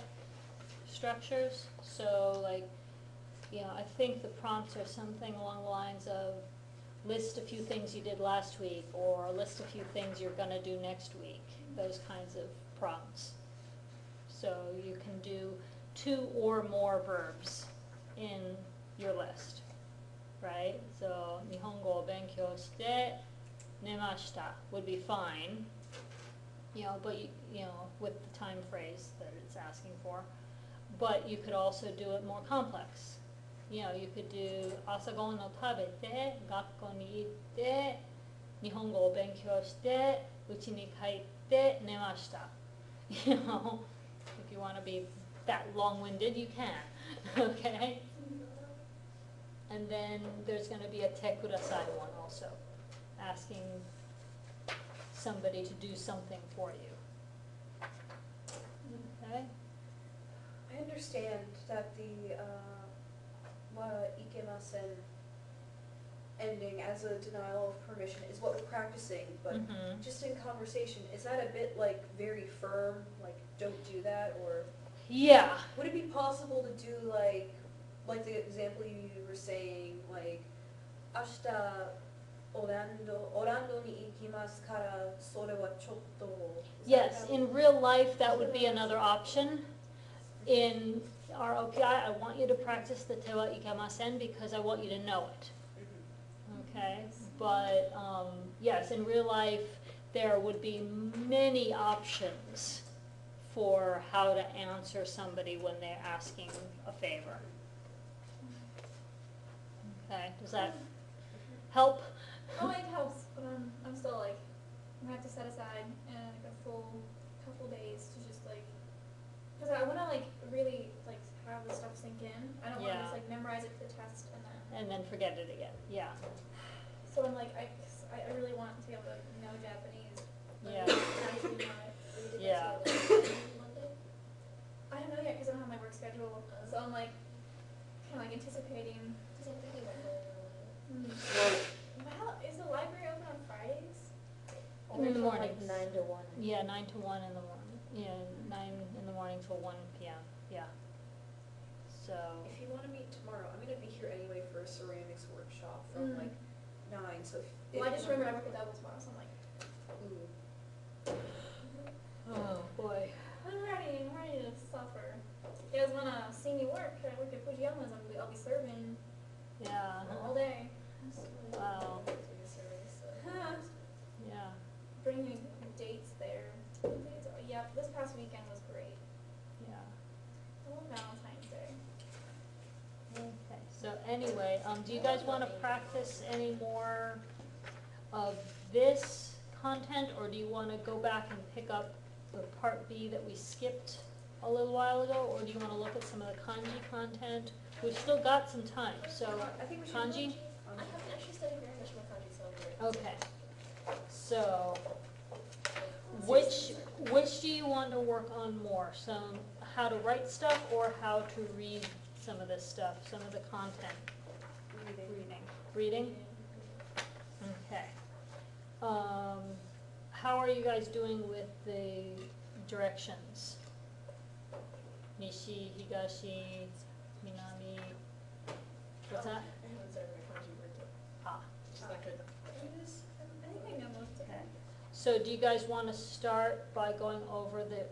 structures. So like, I think the prompts are something along the lines of list a few things you did last week, or list a few things you're going to do next week, those kinds of prompts. So you can do 2 or more verbs in your list, right? So Nihongo o benkyou shite nemashita would be fine, but with the time phrase that it's asking for. But you could also do it more complex. You could do asagon no tabete, gakko ni itte, Nihongo o benkyou shite, uchi ni kaite nemashita. If you want to be that long-winded, you can. Okay? And then there's going to be a te kudasai one also asking somebody to do something for you. Okay? I understand that the wa ikemasen ending as a denial of permission is what we're practicing, but Mhm. just in conversation, is that a bit like very firm, like don't do that, or Yeah. would it be possible to do like the example you were saying, like, 明日オランドに行きますからそれはちょっと Yes, in real life, that would be another option. In our OPI, I want you to practice the te wa ikemasen because I want you to know it. Okay? But yes, in real life, there would be many options for how to answer somebody when they're asking a favor. Okay, does that help? Oh, it helps, but I'm still like, I'm gonna have to set aside like a full couple days to just like, cause I wanna like really like have the stuff sink in. I don't wanna Yeah. just like memorize it for the test and then. And then forget it again, yeah. So I'm like, I really want to be able to know Japanese. But Yeah. actually not. Yeah. Monday? I don't know yet because I don't have my work schedule. So I'm like, kind of like anticipating. Because I'm thinking about going Well, is the library open on Fridays? In the From, like mornings. 9 to 1. Yeah, 9 to 1 in the morning, 9 in the morning till 1 p.m., yeah. So, If you want to meet tomorrow, I'm gonna be here anyway for a ceramics workshop from Mm. like 9. So if Well, I just remember I work at Double tomorrow, so I'm like, Ooh. oh boy. I'm ready to suffer. You guys wanna see me work? I work at Fujiyama's. I'll be serving Yeah, all day. wow, Huh. yeah. Bring me dates there. Yeah, this past weekend was great. Yeah. I love Valentine's Day. Okay, so anyway, do you guys want to practice any more of this content, or do you want to go back and pick up the part B that we skipped a little while ago, or do you want to look at some of the kanji content? We've still got some time, so I think we should kanji? I haven't actually studied very much about kanji, so I'm very Okay, so which do you want to work on more? Some how to write stuff or how to read some of this stuff, some of the content? Reading? Okay. How are you guys doing with the directions? Nishi, Higashi, Minami. What's that? I haven't started my kanji work yet. Ah. Just not good. I think I know most of Okay. it. So do you guys want to start by going over the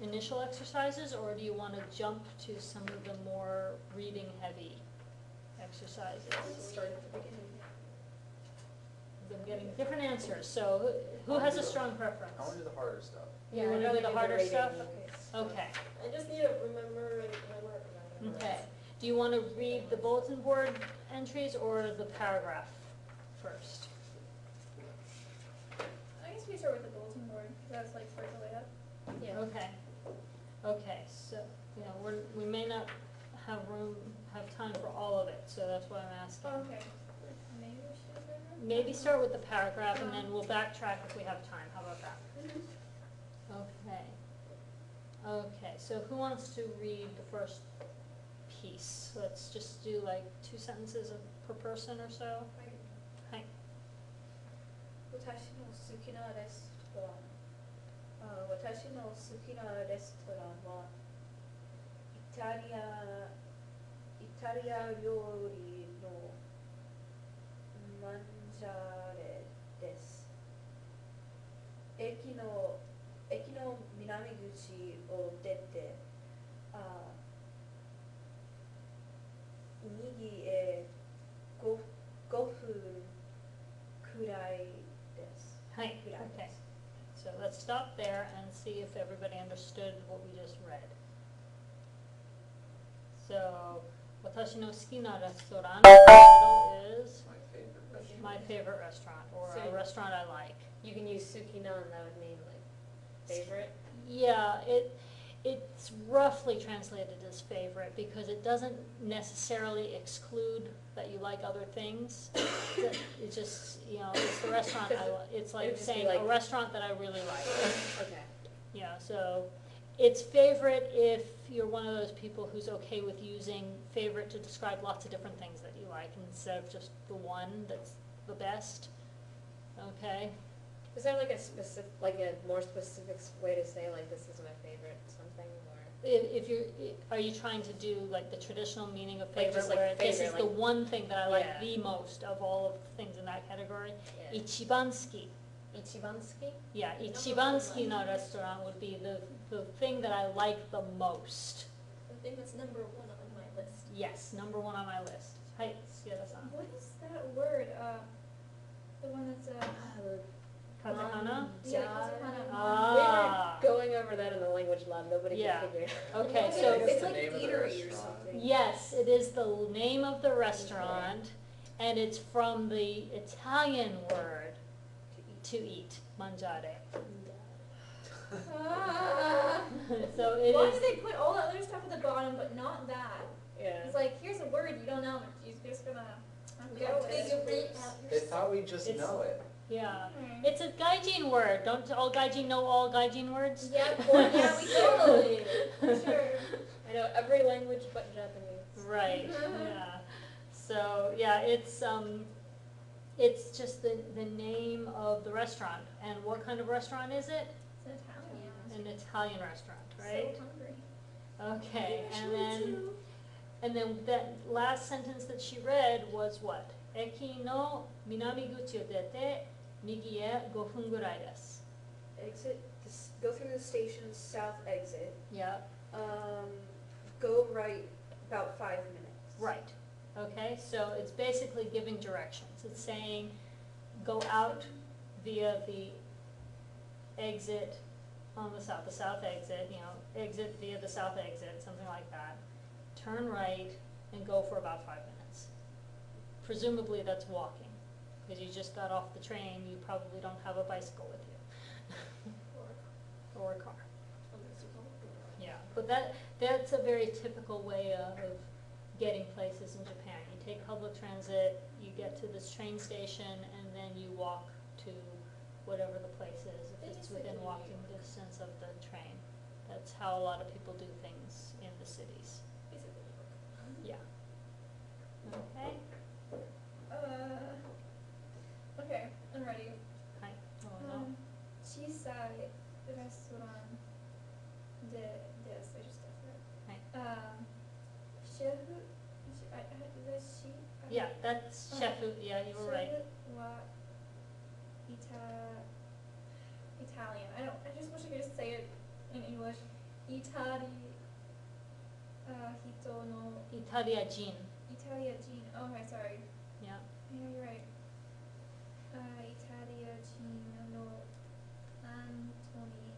initial exercises, or do you want to jump to some of the more reading heavy exercises? Let's start at the beginning. I'm getting different answers, so who has a strong preference? I want to do the harder stuff. You want to do the harder stuff? Okay, I just need to remember. okay. Do you want to read the bulletin board entries or the paragraph first? I guess we start with the bulletin board, because that's like first the way up. Yeah. Okay, okay, so, we may not have time for all of it, so that's why I'm asking. Oh, okay. Maybe we should start there? Maybe start with the paragraph and then we'll backtrack if we have time, how about that? Okay. Okay, so who wants to read the first piece? Let's just do like 2 sentences per person or so. Hi. 私の好きなレストラン。私の好きなレストランはイタリア料理のマンジャーレです。駅の南口を出て、右へ5分くらいです。Hi, okay. So let's stop there and see if everybody understood what we just read. So, 私の好きなレストラン, the title is My favorite restaurant. My Favorite Restaurant, or So- a restaurant I like. You can use sukinan, that would mean like favorite. Yeah, it's roughly translated as favorite because it doesn't necessarily exclude that you like other things. It's just, it's the restaurant it's it like would just be saying a like- restaurant that I really like. Okay. Yeah, so it's favorite if you're one of those people who's okay with using favorite to describe lots of different things that you like instead of just the one that's the best. Okay? Is there like a more specific way to say like this is my favorite something or? If you're, are you trying to do like the traditional meaning of Like favorite just like where this is favorite, the like- one thing that I like Yeah. the most of all of the things in that category? Yeah. Ichibansuki. Ichibansuki? Yeah, Ichibansuki no restaurant would be the thing that I like the most. I think that's number 1 on my list. Yes, number 1 on my list. Hi, Sueda-san. What is that word? The one that's Katakana? yeah, katakana. Ah. We were going over that in the language lab, nobody Yeah. could figure it out. Okay, It's so, It's the like name of the eatery or restaurant. something. yes, it is the name of the restaurant, and it's from the Italian word to eat, mangiare. Ah. So it Why is, do they put all the other stuff at the bottom but not that? Yeah. It's like, here's a word you don't know, you're just gonna go with it. Figure it out They thought we just It's- know it. yeah. Hmm. It's a gaijin word. Don't all gaijin know all gaijin words? Yeah, yeah, we totally, for sure. I know every language but Japanese. Right, yeah. So, yeah, it's just the name of the restaurant. And what kind of restaurant is it? It's Italian. An Italian restaurant, right? So hungry. Okay, and then that last sentence that she read was what? Eki no minamiguchi o dete, migi e 5 分ぐらいです. Go through the station's south exit. Yeah, Go right about 5 minutes. right. Okay, so it's basically giving directions. It's saying go out via the exit on the south exit, exit via the south exit, something like that. Turn right and go for about 5 minutes. Presumably that's walking, because you just got off the train, you probably don't have a bicycle with you. Or a car. Yeah, but that's a very typical way of getting places in Japan. You take public transit, you get to this train station, and then you walk to whatever the place is, if it's within walking distance of the train. That's how a lot of people do things in the cities. Yeah. Okay. Okay, I'm ready. Hi. Oh, no. 小さいレストランです。I just did that. シェフ、is that she? Yeah, that's chef. Yeah, you were right. シェフはItalian. I just wish I could just say it in English. 人の Italia Jin. Italia Jean. Oh, okay, sorry. Yeah. Yeah, you're right. Italia Jean no Anthony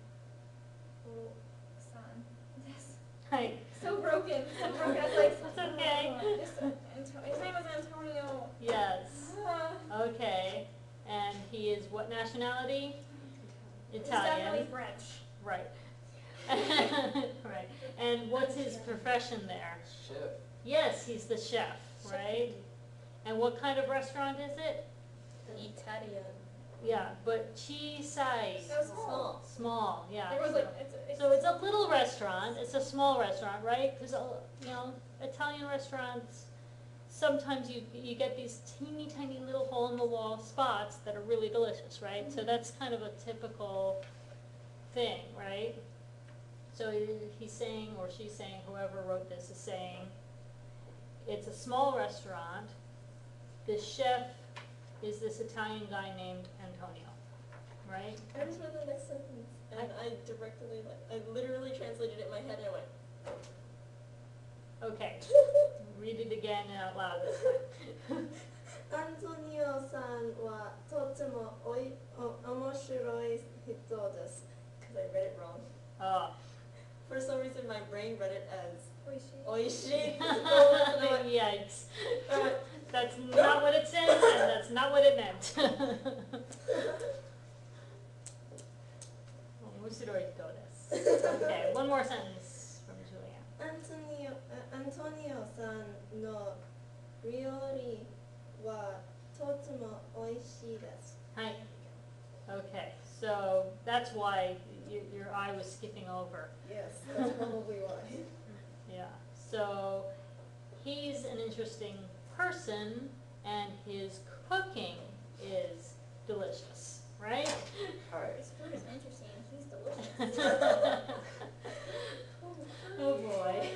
san. Yes. Hi. So broken. So broken. I was like, It's okay. His name was Antonio. Yes. Okay. And he is what nationality? He's definitely Italian. French. Right. Right. And what's his profession there? Chef. Yes, he's the chef, right? And what kind of restaurant is it? Italian. Yeah, but chisai. So small. Small, yeah. Everyone's like, it's So it's a little restaurant, it's a small restaurant, right? Because, Italian restaurants, sometimes you get these teeny tiny little hole-in-the-wall spots that are really delicious, right? So that's kind of a typical thing, right? So he's saying, or she's saying, whoever wrote this is saying, it's a small restaurant, the chef is this Italian guy named Antonio, right? I just read the next sentence, and I literally translated it in my head, and I went, Okay, read it again and out loud this time. アントニオさんはとても面白い人です。 because I read it wrong. Oh. For some reason, my brain read it as Oishi. oishi. And I went, Yikes. I went, That's not what it said, and that's not what it meant. Omoshiroi hito desu. Okay, one more sentence from Julianne. アントニオさんの料理はとても美味しいです。 Hi. Okay, so that's why your eye was skipping over. Yes, that's probably why. Yeah, so he's an interesting person and his cooking is delicious, right? はい His food is interesting. He's delicious. Oh boy.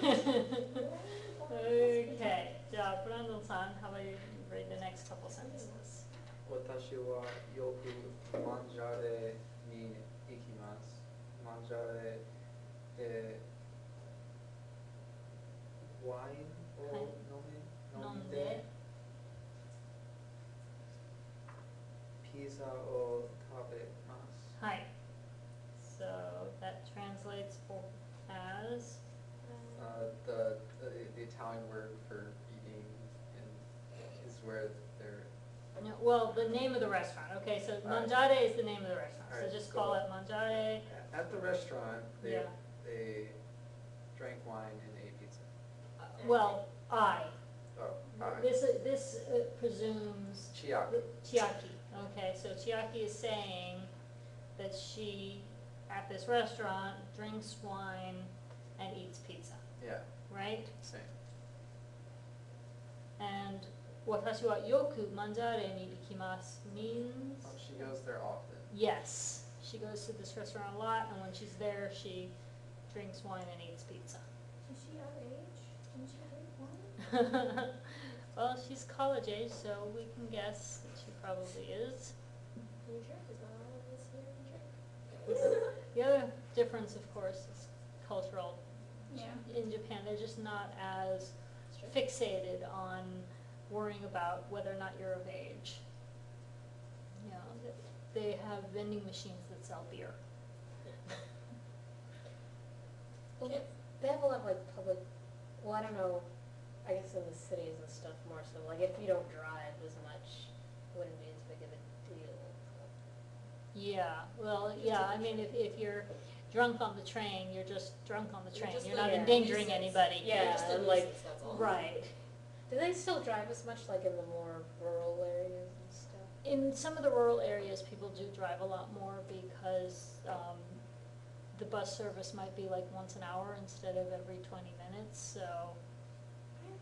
Okay, じゃあ、ブランドンさん、how about you read the next couple sentences? 私はよくマンジャレに行きます。マンジャレでワインを飲んでピザを食べます。はい。So that translates as? The Italian word for eating is where they're No, well, the name of the restaurant. Okay, so Alright. Mangiare is the name of the restaurant. So Alright, just so- call it Mangiare. at the restaurant. Yeah. They drank wine and ate pizza. Well, I. Oh, This presumes Chiaki. Chiaki. Okay, so Chiaki is saying that she, at this restaurant, drinks wine and eats pizza, Yeah, right? same. And watashi wa yoku manjare ni ikimasu means? Oh, she goes there often. Yes, she goes to this restaurant a lot, and when she's there, she drinks wine and eats pizza. Is she our age? Can she drink wine? Well, she's college age, so we can guess that she probably is. Can you drink? Is not all of us here can drink. The other difference, of course, is cultural. Yeah. In Japan, they're just not as It's true. fixated on worrying about whether or not you're of age. You know, they have vending machines that sell beer. Well, they have a lot of like public, well, I don't know, I guess in the cities and stuff more so, like if you don't drive as much, it wouldn't be as big of a deal. Yeah, well, yeah, I mean, if you're drunk on the train, you're just drunk on the You're train. just You're like not a endangering nuisance. anybody. Yeah, just a and like- nuisance, that's all. Right. Do they still drive as much like in the more rural areas and stuff? In some of the rural areas, people do drive a lot more because the bus service might be like once an hour instead of every 20 minutes, so.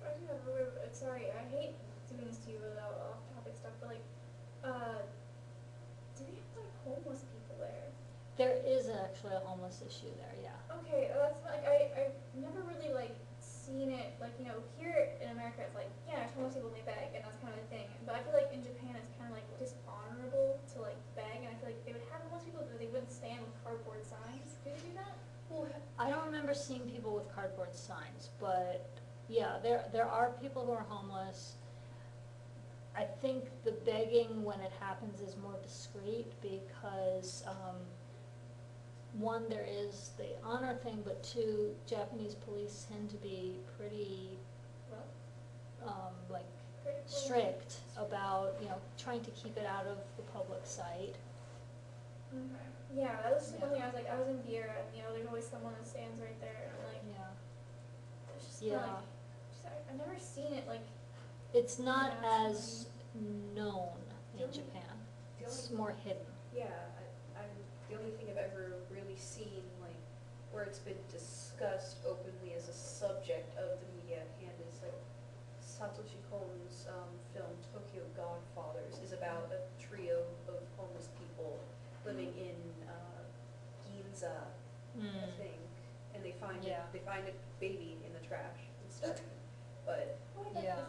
I remember, sorry, I hate doing this to you without off-topic stuff, but like, do they have like homeless people there? There is actually a homeless issue there, yeah. Okay, that's like, I've never really like seen it, like, you know, here in America it's like, yeah, there's homeless people and they beg, and that's kind of a thing, but I feel like in Japan it's kind of like dishonorable to like beg, and I feel like they would have homeless people, but they wouldn't stand with cardboard signs. Do they do that? Well, I don't remember seeing people with cardboard signs, but yeah, there are people who are homeless. I think the begging when it happens is more discreet because, one, there is the honor thing, but two, Japanese police tend to be pretty, like, Pretty cool. strict about, you know, trying to keep it out of the public sight. Okay. Yeah, that was just Yeah. something I was like, I was in beer, and you know, there's always someone that stands right there, and like, Yeah. it's just Yeah. like, I've never seen it like. It's not Yeah, as known in Japan. It's more hidden. Yeah, I'm the only thing I've ever really seen, like, where it's been discussed openly as a subject of the media hand is like Satoshi Kon's film Tokyo Godfathers is about a trio of homeless people living in Ginza, I think, and they find Yeah. a baby in the trash and stuff. But Oh my god, Yeah.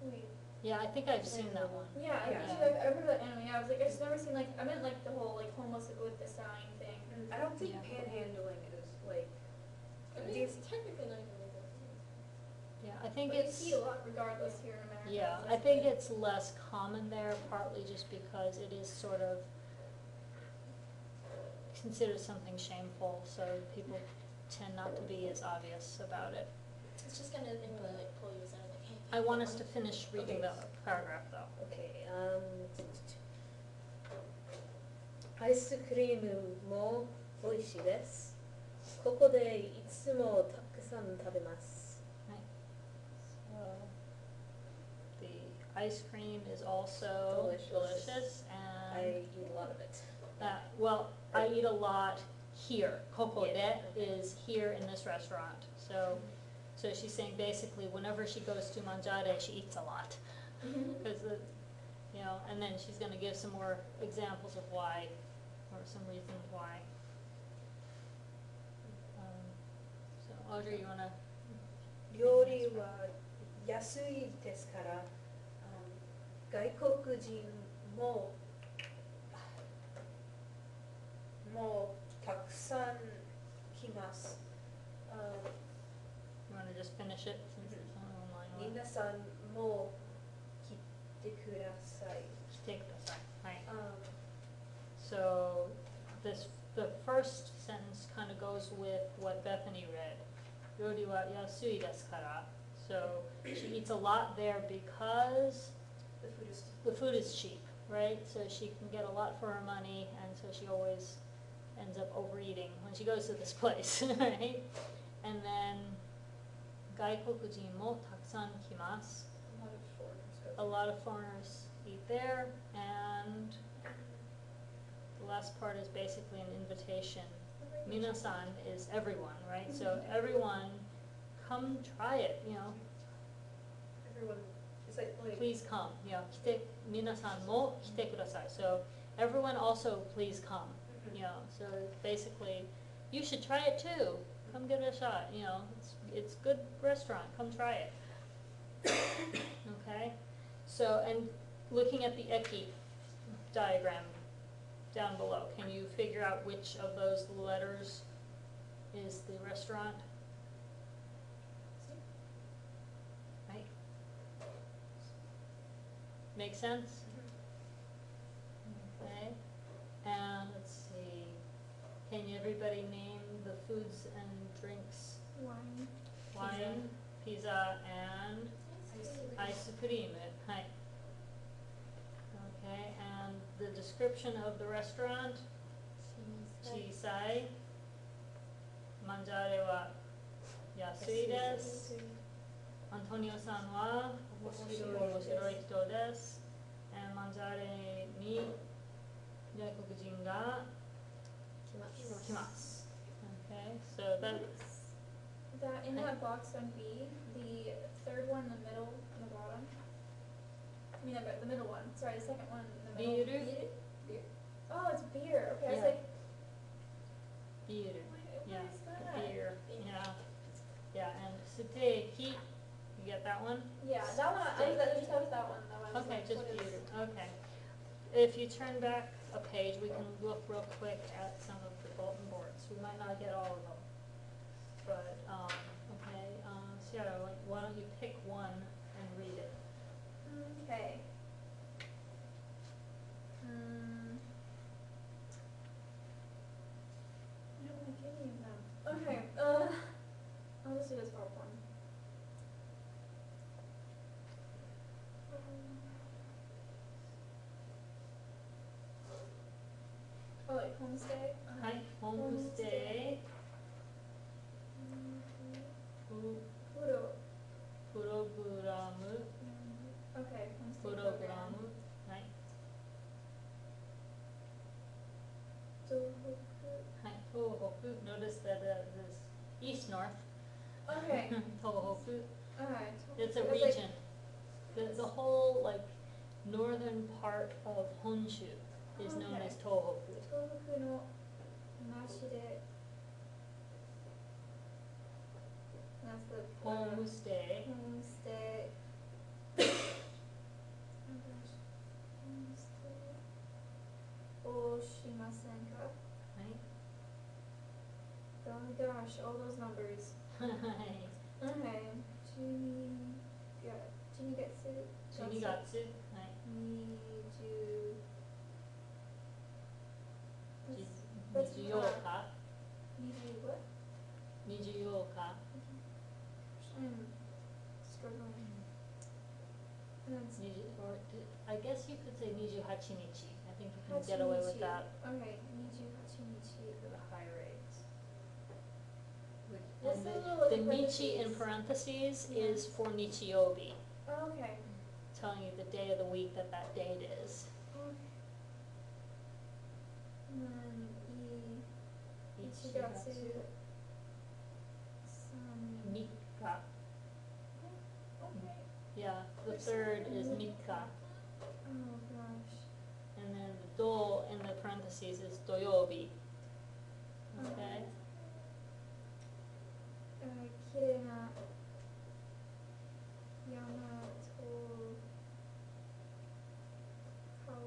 wait. Yeah, I think I've seen that one. Yeah, I Yeah. actually, I remember that anime. I was like, I've just never seen like, I meant like the whole like homeless with the sign thing. I don't think Yeah. panhandling is like. I mean, it's technically not even legal. Yeah, I think But you it's, see a lot regardless here in America. yeah, It's I just think like- it's less common there, partly just because it is sort of considered something shameful, so people tend not to be as obvious about it. It's just kind of thing where like pull you aside like, hey. I want us to finish reading the paragraph though. Okay, アイスクリームも美味しいです。ここでいつもたくさん食べます。 So the ice cream is also Delicious. delicious I and eat a lot of it. well, I eat a lot here. Kokode Yeah. is here in this restaurant. So she's saying basically whenever she goes to Manjare, she eats a lot. Because and then she's going to give some more examples of why, or some reasons why. So Audrey, you want to? 料理は安いですから、外国人もたくさん来ます。You want to just finish it since it's online? 皆さんも来てください。来てください。はい。 Um, So the first sentence kind of goes with what Bethany read. 料理は安いですから. So she eats a lot there because the food is the food is cheap, right? So she can get a lot for her money, and so she always ends up overeating when she goes to this place, right? And then 外国人もたくさん来ます. a lot of foreigners go. A lot of foreigners eat there, and the last part is basically an invitation. Minasan is everyone, right? So everyone, come try it, Everyone is like please come. Minasan mo kite kudasai. So everyone also please come. So basically, you should try it too. Come give it a shot. It's a good restaurant. Come try it. Okay. So, and looking at the eki diagram down below, can you figure out which of those letters is the restaurant? Right? Make sense? Okay. And let's see. Can everybody name the foods and drinks? Wine. Wine, pizza, and ice cream. Hi. Okay, and the description of the restaurant? Chisai. Manjare wa yasui desu. Antonio-san wa omoshiroi hito desu. And Manjare ni gaikokujin ga kimasu. Okay, so that's That in that box on B, the third one in the middle, on the bottom. I mean, the middle one. Sorry, the second one in the middle. Biru? Beer. Oh, it's beer. Okay, I was Yeah. like, biru. what Yeah, is that? beer. Yeah, and suteiki. You get that one? Yeah, that one. I just noticed that one. That one. I was Okay, like, just what is- beer. Okay. If you turn back a page, we can look real quick at some of the bulletin boards. We might not get all of them. But, okay, Sierra, why don't you pick one and read it? Okay. I don't like any of them. Okay. I'll just do this top one. Oh, like homestay. Hi, homestay. Puro. Puroguramu. Okay, homestay program. Puroguramu. Hi. Tohoku. Hi, Tohoku. Notice that this east-north. Okay. Tohoku. Alright. It's a It was like- region. The whole, northern part of Honshu is known Okay. as Tohoku. Tohoku no nashi de. That's the Homestay. homestay. Oh gosh. Homestay. Oshimasen ka? Right? Oh my gosh, all those numbers. Okay. Jinigatsu. Shinigatsu. Right. Niju. What's Nijuyoka. Niju what? Nijuyoka. I'm struggling. And then I guess you could say Niju Hachinichi. I think you can get away with Hachimichi. that Okay, Niju Hachimichi. for the high rates. What's And the the little, like, Michi in parentheses? parentheses is for Nichiobi, Oh, okay. telling you the day of the week that that date is. Okay. And then Ichigatsu Ichigatsu. Some. Mika. Okay. Yeah, the third is Mika. Oh gosh. And then the do in the parentheses is doyobi. Okay? 綺麗な山と川の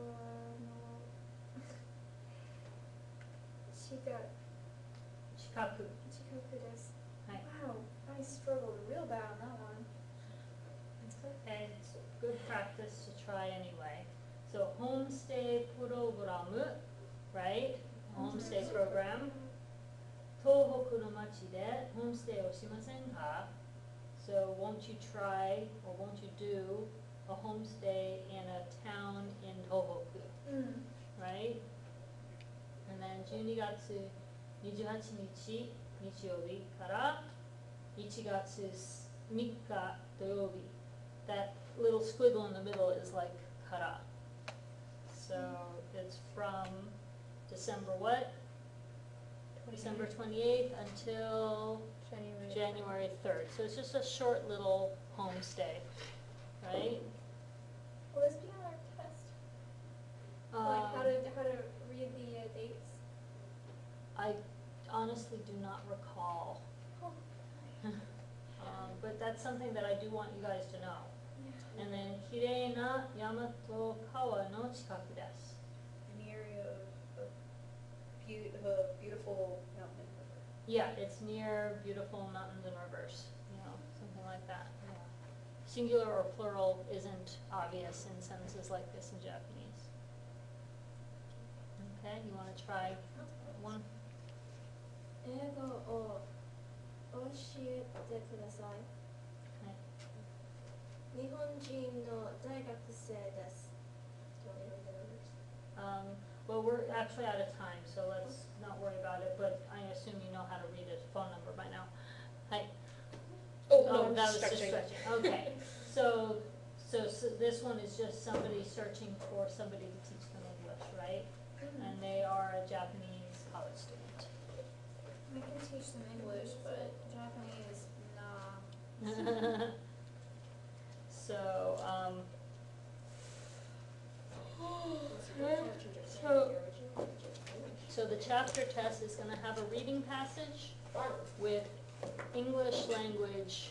近く近く。です。はい Wow, I struggled real bad on that one. It's okay, it's good practice to try anyway. So homestay program, right? Homestay program. 東北の町でホームステイをしませんか? So won't you try or won't you do a homestay in a town in Tohoku, right? And then 12月28日日曜日から1月3日土曜日. That little squiggle in the middle is like kara. So it's from December what? December 28th until January 3rd. So it's just a short little homestay, right? Will this be on our test? Like how to read the dates? I honestly do not recall. Oh. But that's something that I do want you guys to know. Yeah. And then, きれいな山と川の近くです. In the area of beautiful mountain river. Yeah, it's near beautiful mountains and rivers, something like that. Yeah. Singular or plural isn't obvious in sentences like this in Japanese. Okay, you want to try one? 英語を教えてください。日本人の大学生です。 Well, we're actually out of time, so let's not worry about it, but I assume you know how to read a phone number by now. Hi. I'm that was just just stretching. stretching, okay. So this one is just somebody searching for somebody to teach them English, right? And they are a Japanese college student. I can teach them English, but Japanese, nah. So, so the chapter test is gonna have a reading passage with English language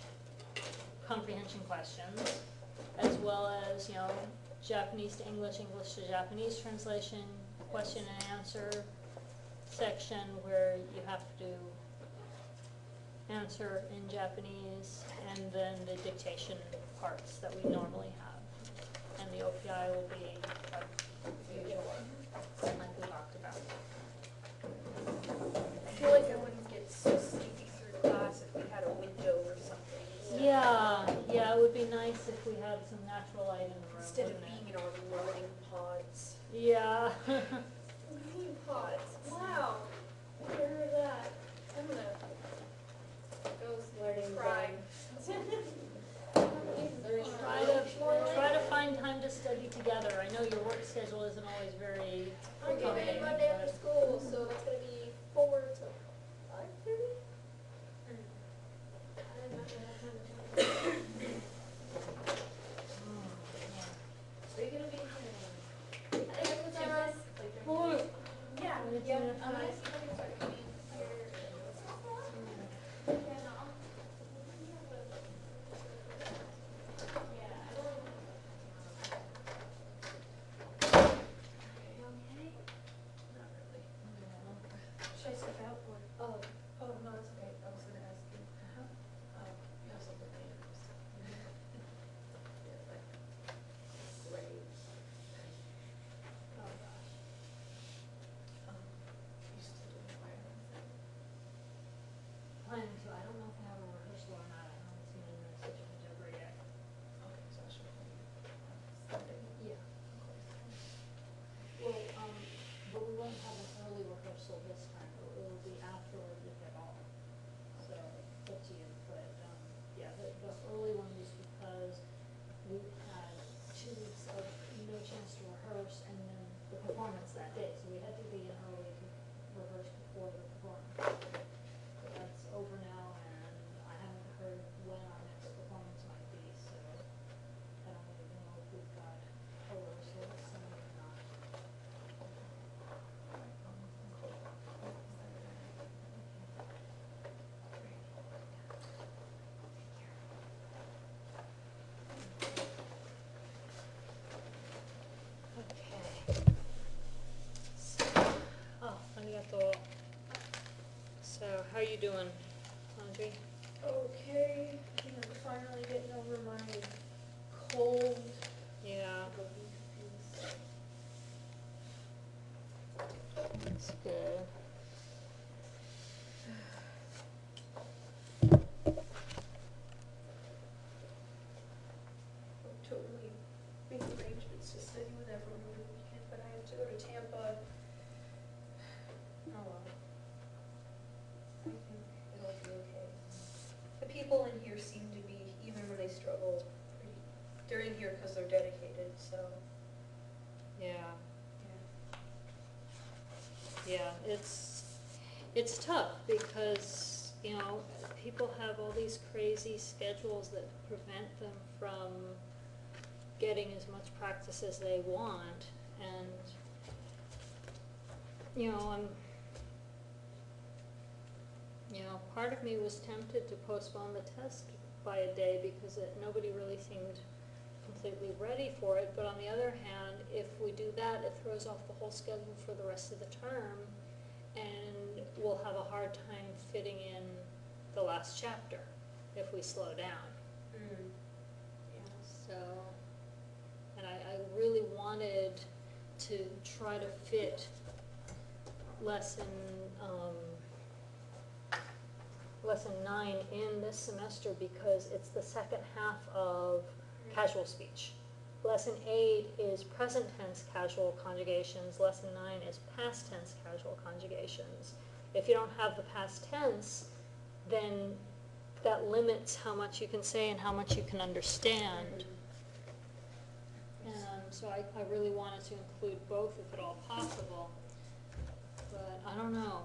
comprehension questions, as well as, Japanese to English, English to Japanese translation, question and answer section where you have to answer in Japanese, and then the dictation parts that we normally have. And the OPI will be like usual, like we talked about. I feel like I wouldn't get so sleepy through class if we had a window or something. Yeah, it would be nice if we had some natural light in the room, Instead of wouldn't it? being in our learning pods. Yeah. Learning pods. Wow. Never heard that. I'm gonna go Learning try. Try to find time to study together. I know your work schedule isn't always very I'm giving accommodating, Monday after but- school, so it's gonna be 4 to 5:30. I'm not gonna have time to talk. So you're gonna be I think it's on. Well, Yeah. It's Yeah. in the I'm gonna front. see if I can start coming here. Yeah, no. Yeah, I don't. Not really. Should I step out or? Oh, no, that's okay. I was gonna ask you. You have something later. Yeah, but. Great. Oh, gosh. You still doing fire? Planning to, I don't know if I have a rehearsal or not. I haven't seen any message from Deborah yet. Okay, so I should. Sunday. Yeah. Well, That's over now, and I haven't heard when our next performance might be, so I don't even know if we've got a rehearsal somewhere or not. Okay. Oh, arigato. So, how are you doing, Andre? Okay, finally getting over my cold. Yeah, that's good. Totally made arrangements to study with everyone over the weekend, but I have to go to Tampa. Oh, well. I think it'll be okay. The people in here seem to be, even when they struggle, they're in here because they're dedicated, so, Yeah, yeah. yeah, it's tough because, you know, people have all these crazy schedules that prevent them from getting as much practice as they want, and, you know, part of me was tempted to postpone the test by a day because nobody really seemed completely ready for it, but on the other hand, if we do that, it throws off the whole schedule for the rest of the term, and we'll have a hard time fitting in the last chapter if we slow down. So, and I really wanted to try to fit lesson 9 in this semester because it's the second half of casual speech. Lesson 8 is present tense casual conjugations. Lesson 9 is past tense casual conjugations. If you don't have the past tense, then that limits how much you can say and how much you can understand. And so I really wanted to include both if at all possible. But I don't know.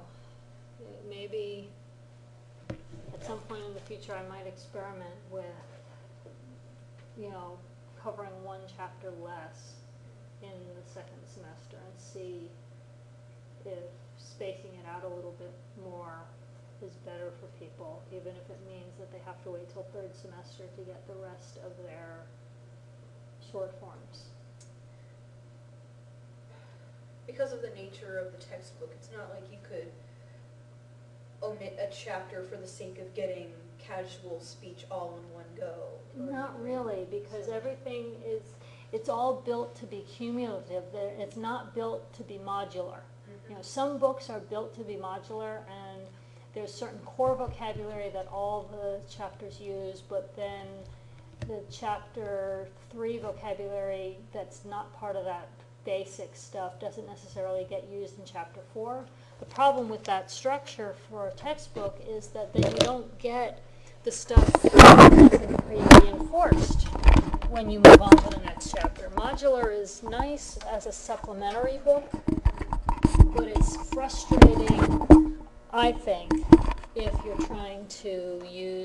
Maybe at some point in the future I might experiment with, you know, covering one chapter less in the second semester and see if spacing it out a little bit more is better for people, even if it means that they have to wait till third semester to get the rest of their short forms. Because of the nature of the textbook, it's not like you could omit a chapter for the sake of getting casual speech all in one go. Not really, because everything it's all built to be cumulative. It's not built to be modular. You know, some books are built to be modular, and there's certain core vocabulary that all the chapters use, but then the chapter 3 vocabulary that's not part of that basic stuff doesn't necessarily get used in chapter 4. The problem with that structure for a textbook is that then you don't get the stuff reinforced when you move on to the next chapter. Modular is nice as a supplementary book, but it's frustrating, I think, if you're trying to use